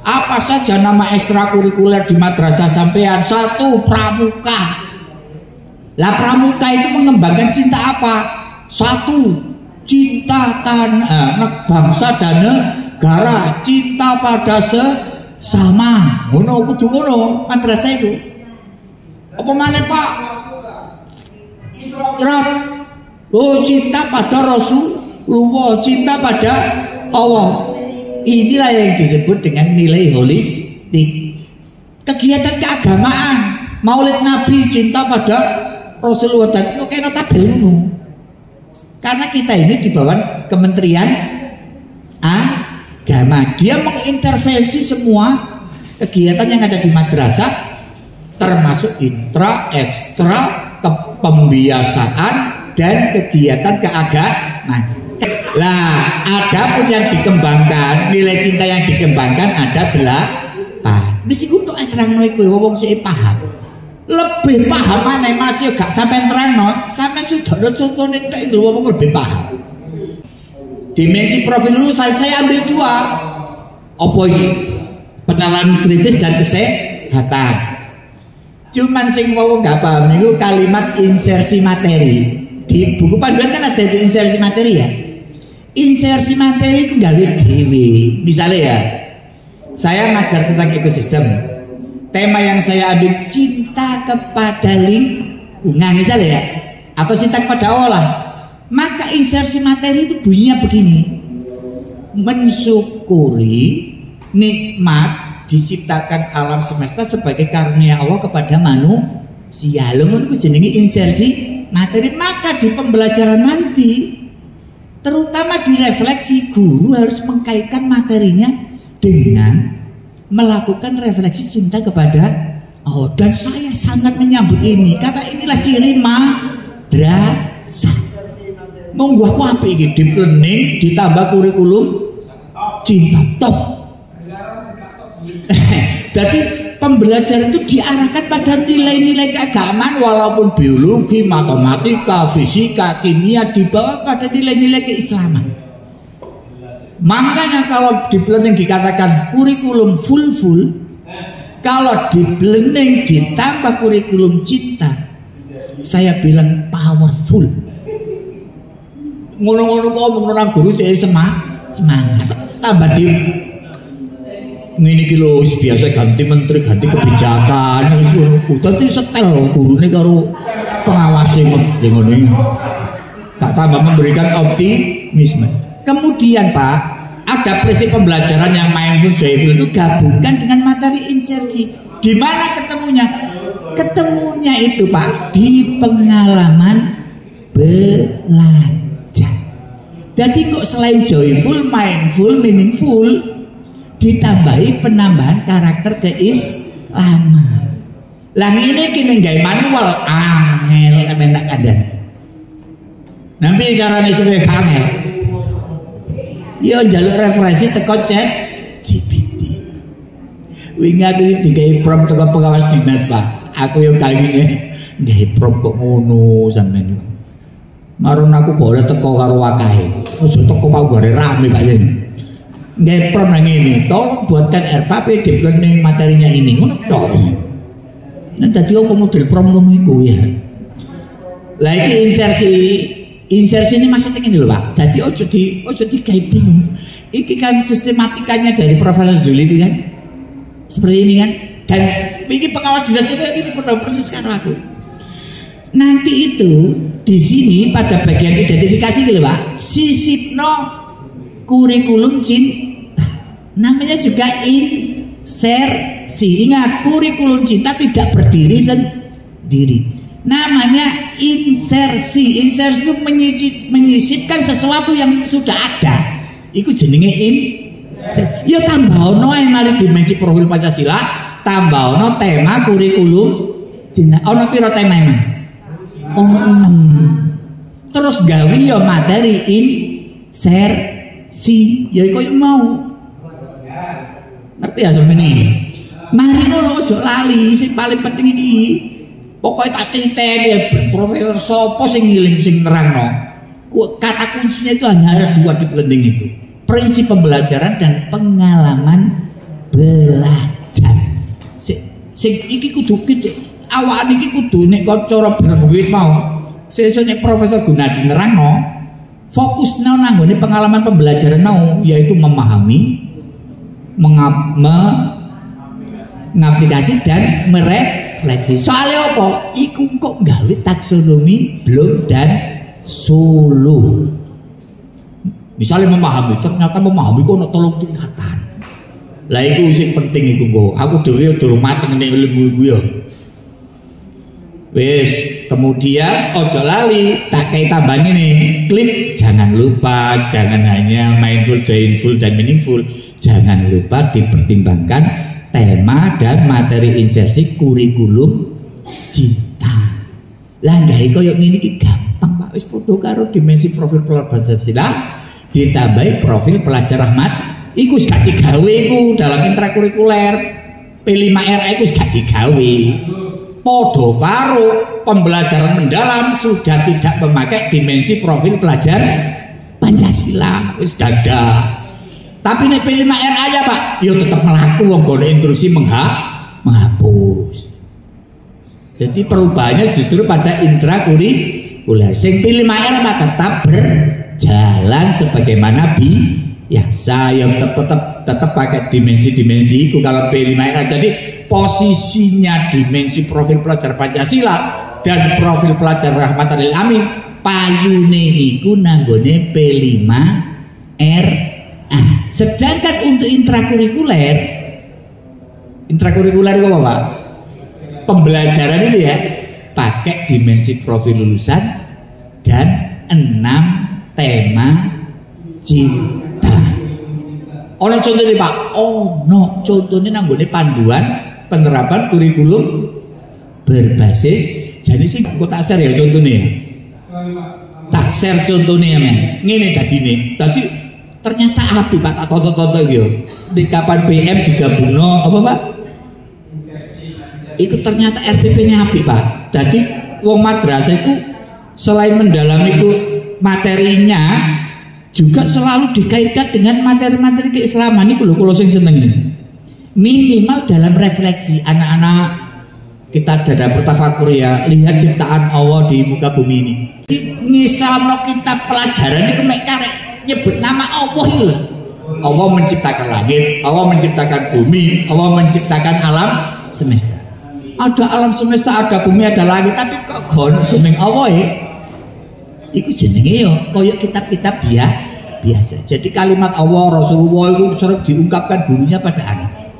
apa saja nama ekstrakurikuler di madrasah sampean. 1 pramuka. Lah pramuka itu mengembangkan cinta apa? 1 cinta tanah bangsa dan negara, cinta pada sesama. Ngono kudu ngono madrasah itu. Apa maneh Pak? Oh cinta pada Rasulullah, cinta pada Allah. Inilah yang disebut dengan nilai holistik. Kegiatan keagamaan, Maulid Nabi, cinta pada Rasulullah, dan itu kayak tabel ngono. Karena kita ini di bawah Kementerian Agama, dia mengintervensi semua kegiatan yang ada di madrasah, termasuk intra, ekstra, pembiasaan dan kegiatan keagamaan. Lah, ada pun yang dikembangkan, nilai cinta yang dikembangkan ada 8. Mesti kudu terangno iku wong sing paham. Lebih paham maneh Mas yo gak sampean terangno, sampean sudah contone tek lho wong lebih paham. Dimensi profil lulus saya ambil 2. Apa ini? Penalaran kritis dan kesehatan. Cuman sing mau gak paham itu kalimat insersi materi. Di buku panduan kan ada itu insersi materi ya. Insersi materi itu gawe dhewe. Misalnya ya, saya ngajar tentang ekosistem. Tema yang saya ambil cinta kepada lingkungan misalnya ya, atau cinta kepada Allah. Maka insersi materi itu bunyinya begini: mensyukuri nikmat diciptakan alam semesta sebagai karunia Allah kepada manusia. Lho ngono ku jenenge insersi materi. Maka di pembelajaran nanti, terutama di refleksi, guru harus mengkaitkan materinya dengan melakukan refleksi cinta kepada Allah. Dan saya sangat menyambut ini karena inilah ciri madrasah. Monggo aku apik iki deep learning ditambah kurikulum cinta top. Jadi pembelajaran itu diarahkan pada nilai-nilai keagamaan, walaupun biologi, matematika, fisika, kimia dibawa pada nilai-nilai keislaman. Makanya kalau deep learning dikatakan kurikulum full, kalau deep learning ditambah kurikulum cinta, saya bilang powerful. Ngono-ngono kok omong orang guru cek semangat. Tambah di ngene iki lho wis biasa ganti menteri, ganti kebijakan wis ngono. Dadi setel gurune karo pengawase ngono iki. Tak tambah memberikan optimisme. Kemudian Pak, ada prinsip pembelajaran yang mindful joyful itu gabungkan dengan materi insersi. Di mana ketemunya? Ketemunya itu Pak di pengalaman belajar. Jadi kok selain joyful, mindful, meaningful, ditambahi penambahan karakter keislaman. Lah ini kini gawe manual angel tak kadang. Nanti caranya supaya angel. Yo jalur referensi teko chat GPT. Wingi aku digawe prompt teko pengawas dinas Pak. Aku yo kali ini gawe prompt kok ngono sampean. Marun aku boleh teko karo wakahe. Ojo teko mau gore rame Pak Yen. Gawe prompt nang ngene, tolong buatkan RPP deep learning materinya ini ngono tok. Nah dadi opo model prompt ngono iku ya. Lah iki insersi ini maksudnya ini loh Pak. Jadi ojo digawe bingung. Iki kan sistematikanya dari Profesor Zuli itu kan seperti ini kan. Dan ini pengawas dinas ini pernah persis karo aku. Nanti itu di sini pada bagian identifikasi gitu Pak, sisipno kurikulum cinta. Namanya juga insersi. Ingat, kurikulum cinta tidak berdiri sendiri. Namanya insersi. Insersi itu menyisipkan sesuatu yang sudah ada. Iku jenenge insersi. Ya tambah ono mari dimensi profil Pancasila, tambah ono tema kurikulum cinta. Ono piro tema emang? Ono 6. Terus gawe ya materi insersi. Ya iku mau. Ngerti ya sampeyan iki? Mari ngono ojo lali, sing paling penting iki. Pokoknya tak titen ya Profesor sopo sing ngiling sing nerangno. Kata kuncinya itu hanya ada 2 deep learning itu. Prinsip pembelajaran dan pengalaman belajar. Sing iki kudu gitu. Awak iki kudu nek cara berwit mau. Sesuk nek Profesor Gunadi nerangno, fokusnya nang nggone pengalaman pembelajaran mau, yaitu memahami, mengaplikasi dan merefleksi. Soalnya apa? Iku kok gawe taksonomi Bloom dan Suluh. Misalnya memahami, ternyata memahami kok ono 3 tingkatan. Lah iku sing penting iku kok. Aku dhewe durung mateng ning ilmu iku ya. Wis, kemudian ojo lali, tak kayak tambah ini, klik, jangan lupa, jangan hanya mindful, joyful, dan meaningful, jangan lupa dipertimbangkan tema dan materi insersi kurikulum cinta. Lah gawe koyo ngene iki gampang Pak, wis padha karo dimensi profil Pancasila ditambahi profil pelajar rahmat. Iku wis gak digawe iku dalam intrakurikuler. P5RA iku wis gak digawe. podo karo pembelajaran mendalam sudah tidak memakai dimensi profil pelajar Pancasila, wis dada. Tapi nek P5R aja Pak, yo tetap melaku wong golek instruksi menghapus. Jadi perubahannya justru pada intrakurikuler. Sing P5R Pak tetap berjalan sebagaimana biasa, yang tetap pakai dimensi-dimensi itu kalau P5R. Jadi posisinya dimensi profil pelajar Pancasila dan profil pelajar Rahmatan lil Alamin payune iku nanggone P5R. Sedangkan untuk intrakurikuler itu apa Pak? Pembelajaran itu ya pakai dimensi profil lulusan dan 6 tema cinta. Ono contohnya Pak? No, contohnya nanggone panduan penerapan kurikulum berbasis. Jadi sih kok tak share ya contohnya ya. Tak share contohnya ya men. Ngene dadine. Tadi ternyata api Pak, tak tonton-tonton gitu. Di kapan PM digabungno apa Pak? Itu ternyata RPP-nya api Pak. Jadi wong madrasah itu selain mendalami itu materinya juga selalu dikaitkan dengan materi-materi keislaman. Ini kalau sing seneng ini. Minimal dalam refleksi anak-anak kita ada bertafakur ya, lihat ciptaan Allah di muka bumi ini. Ngisalno kita pelajaran itu mek karek nyebut nama Allah itu loh. Allah menciptakan langit, Allah menciptakan bumi, Allah menciptakan alam semesta. Ada alam semesta, ada bumi, ada langit, tapi kok gono jeneng Allah ya? Iku jenenge yo koyo kitab-kitab biasa. Jadi kalimat Allah, Rasulullah itu sering diungkapkan gurunya pada anak.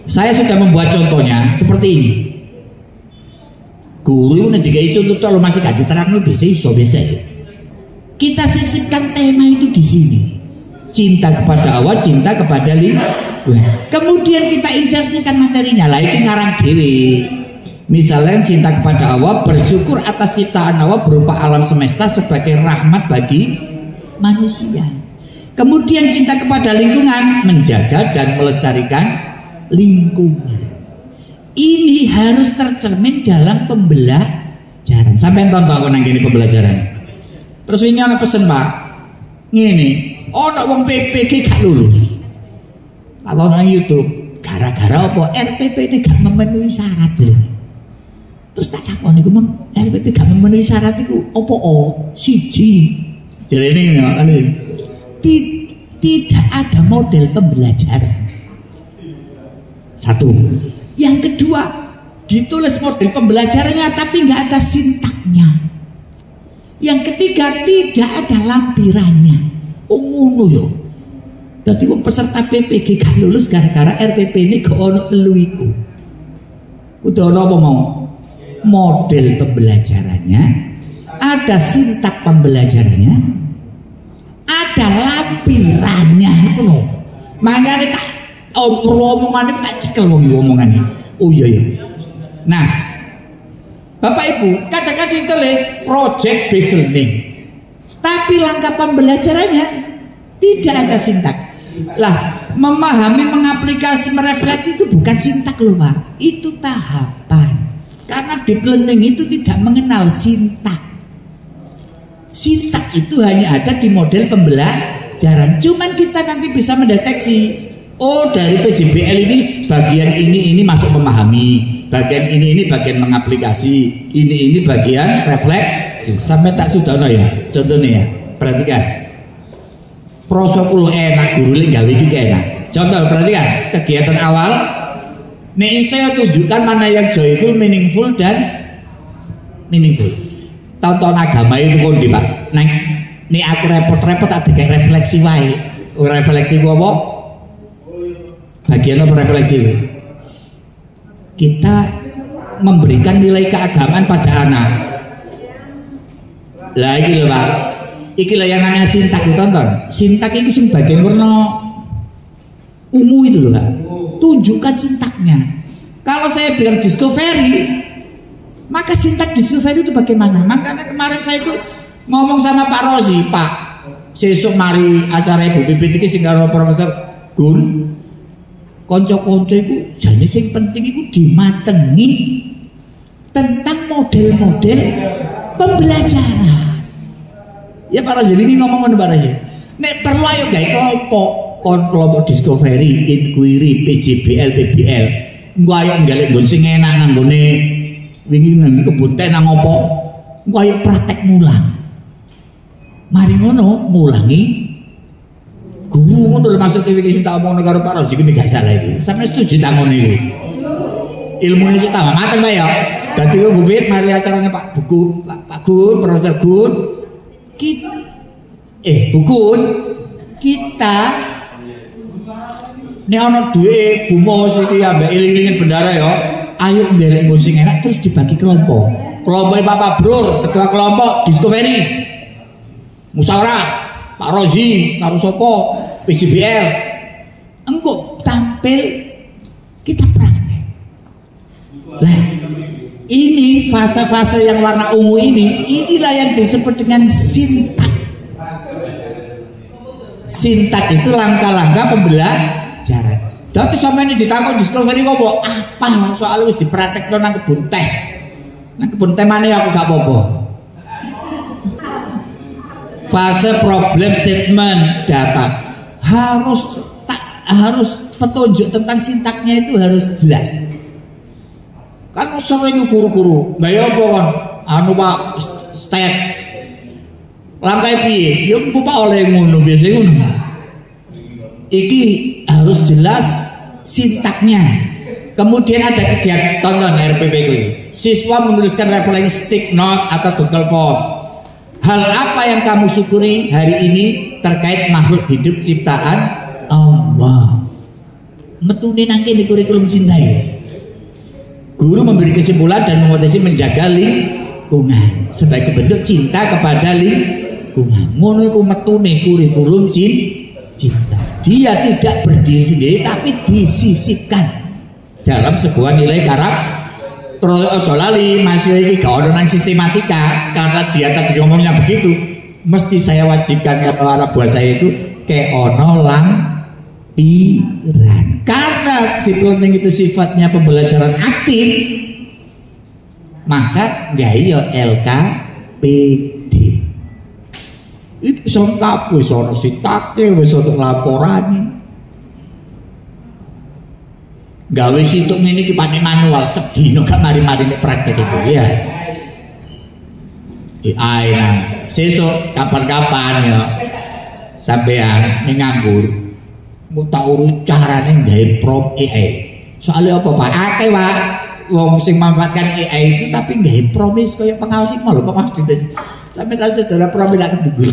Saya sudah membuat contohnya seperti ini. Guru itu nanti kayak contoh kalau masih gak diterang biasa itu. Kita sisipkan tema itu di sini. Cinta kepada Allah, cinta kepada lingkungan. Kemudian kita insersikan materinya. Lah iki ngarang dhewe. Misalnya cinta kepada Allah, bersyukur atas ciptaan Allah berupa alam semesta sebagai rahmat bagi manusia. Kemudian cinta kepada lingkungan, menjaga dan melestarikan lingkungan. Ini harus tercermin dalam pembelajaran. Sampai tonton aku nang kene pembelajaran. Terus ini ana pesen Pak. Ngene, ana wong PPG gak lulus. Kalau nang YouTube, gara-gara apa? RPP ini gak memenuhi syarat. Terus tak takon niku mong RPP gak memenuhi syarat iku apa? Siji. Jarene ngene tidak ada model pembelajaran. Satu. Yang kedua, ditulis model pembelajarannya tapi nggak ada sintaknya. Yang ketiga, tidak ada lampirannya. Ngono yo. Dadi wong peserta PPG gak lulus gara-gara RPP ini gak ono telu iku. Udah ono apa mau? Model pembelajarannya, ada sintak pembelajarannya, ada lampirannya itu loh. Makanya tak omongan itu tak cekel wong omongannya. Oh iya. Nah, Bapak Ibu, kadang-kadang ditulis project based learning, tapi langkah pembelajarannya tidak ada sintak. Lah, memahami, mengaplikasi, merefleksi itu bukan sintak loh Pak, itu tahapan. Karena deep learning itu tidak mengenal sintak. Sintak itu hanya ada di model pembelajaran. Cuman kita nanti bisa mendeteksi, oh dari PJBL ini bagian ini masuk memahami, bagian ini bagian mengaplikasi, ini bagian refleksi. Sampai tak sudah ya. Contohnya ya, perhatikan. Prosokul enak guru gawe iki enak. Contoh perhatikan kegiatan awal. Nih saya tunjukkan mana yang joyful, meaningful dan meaningful. Tonton agama itu kondi Pak. Nah, nih aku repot-repot tak kayak refleksi wae. Refleksi gua apa? Bagian apa refleksi itu? Kita memberikan nilai keagamaan pada anak. Lah iki lho Pak. Iki lah yang namanya sintak, ditonton. Sintak itu sing bagian warna ungu itu loh Pak. Tunjukkan sintaknya. Kalau saya bilang discovery, maka sintak discovery itu bagaimana? Makanya kemarin saya itu ngomong sama Pak Rozi, Pak, sesuk mari acara Ibu Bibit iki sing karo Profesor Gun, kanca-kanca iku jane sing penting iku dimatengi tentang model-model pembelajaran. Ya para jadi ini ngomong para ya. Nek perlu ayo gawe kelompok discovery, inquiry, PJBL, PBL. Engko ayo ngalih nggon sing enak nang gone wingi nang kebun teh nang opo. Engko ayo praktek mulang. Mari ngono mulangi guru ngono lho maksud iki sing tak omongno karo Pak Rozi iki gak salah iki. Sampe setuju tak ngono iki. Ilmune sik tambah mateng Pak ya. Dadi wong bibit mari acarane Pak Buku, Pak Gun, Profesor Gun. Bukun kita nek ana duwe bumus iki ambek iling-ilingin bendara ya, ayo ndelek nggon sing enak terus dibagi kelompok. Kelompok Pak Brur, ketua kelompok discovery. Musyawarah Pak Rozi karo sapa PJBL. Engko tampil kita praktek. Lah ini fase-fase yang warna ungu ini, inilah yang disebut dengan sintak. Sintak itu langkah-langkah pembelajaran. Dadi sampeyan ditakon discovery kok apa soal wis dipraktekno nang kebun teh. Nang kebun teh maneh aku gak apa-apa. Fase problem statement data harus petunjuk tentang sintaknya itu harus jelas. Kan sampe guru-guru, gaya apa kan? Anu Pak stat. Langkah piye? Ya Pak oleh ngono biasa ngono. Iki harus jelas sintaknya. Kemudian ada kegiatan tonton RPP itu. Siswa menuliskan refleksi stick note atau Google Form. Hal apa yang kamu syukuri hari ini terkait makhluk hidup ciptaan Allah? Metune nang kene kurikulum cinta ya. Guru memberi kesimpulan dan memotivasi menjaga lingkungan sebagai bentuk cinta kepada lingkungan. Ngono iku metune kurikulum cinta. Dia tidak berdiri sendiri tapi disisipkan dalam sebuah nilai karakter. Terus ojo lali masih iki gak ono nang sistematika karena dia tadi ngomongnya begitu. Mesti saya wajibkan kata anak buah saya itu ke ono lampiran. Karena si learning itu sifatnya pembelajaran aktif, maka nggak iya LKPD. Itu bisa lengkap, bisa ono sitake, bisa untuk laporan. Gawe situk ngene iki pakai manual sedino gak mari-mari nek praktek itu ya. AI nah. Sesuk kapan-kapan ya sampean ning nganggur mau tak urut carane gawe prompt AI. Soalnya apa Pak? Akeh Pak wong sing manfaatkan AI itu tapi gawe prompt kaya pengawas iki lho Pak maksudnya. Sampe ta saudara prompt lak kedugur.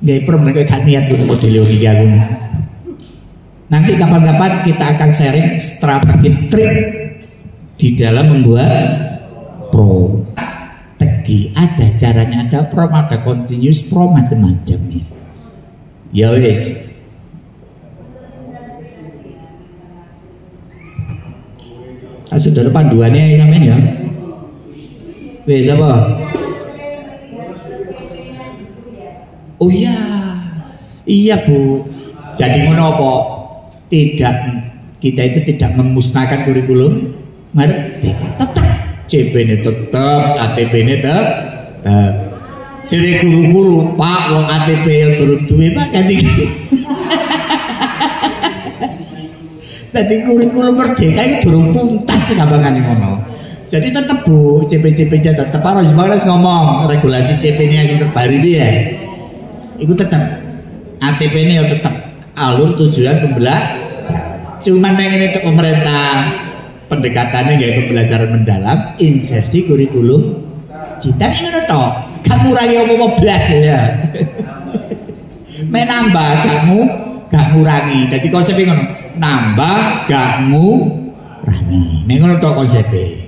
Gawe prompt nek gak niat kudu model iki aku. Nanti kapan-kapan kita akan sharing strategi trik di dalam membuat strategi. Ada caranya, ada prom, ada continuous prom, macam-macamnya. Ya wes. Saudara panduannya namanya ya. Wes apa? Oh iya, iya Bu. Jadi ngono apa? Tidak, kita itu tidak memusnahkan kurikulum merdeka, tetap CP ini tetap, ATP ini tetap. Jadi guru-guru Pak wong ATP yang turun duwe Pak ganti. Jadi kurikulum merdeka itu durung tuntas gampangane ngono. Jadi tetap Bu, CP-CP-nya tetap harus ngomong regulasi CP-nya yang terbaru itu ya. Itu tetap ATP ini ya tetap alur tujuan pembelajaran. Cuman pengen itu pemerintah pendekatannya gaya pembelajaran mendalam, insersi kurikulum cita ini toh gak ngurangi apa belas ya. Main nambah gak ngurangi. Jadi konsepnya ngono, nambah gak ngurangi. Nek ngono toh konsepnya.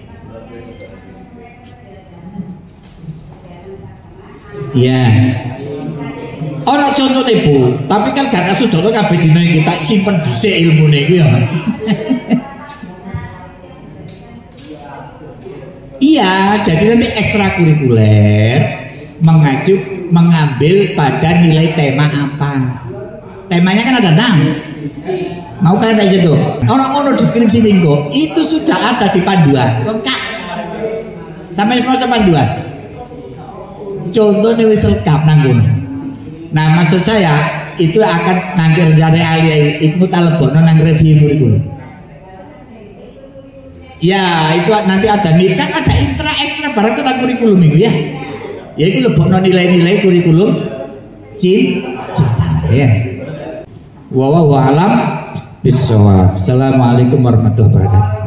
Iya. Orang contoh nih Bu, tapi kan karena sudah kabeh dino kita simpen dhisik ilmune iku ya. Iya, jadi nanti ekstrakurikuler mengambil pada nilai tema apa. Temanya kan ada 6. Mau kan dari situ? Orang-orang deskripsi lingko itu sudah ada di panduan lengkap. Sampai semua panduan. Contohnya wis lengkap nanggung. Nah maksud saya itu akan nanti rencana ahli itu talebono nang review kurikulum. Ya itu nanti ada nih kan ada intra ekstra barang tentang kurikulum itu ya. Ya itu lebokno nilai-nilai kurikulum cinta ya. Wallahu a'lam bishawab. Assalamualaikum warahmatullahi wabarakatuh.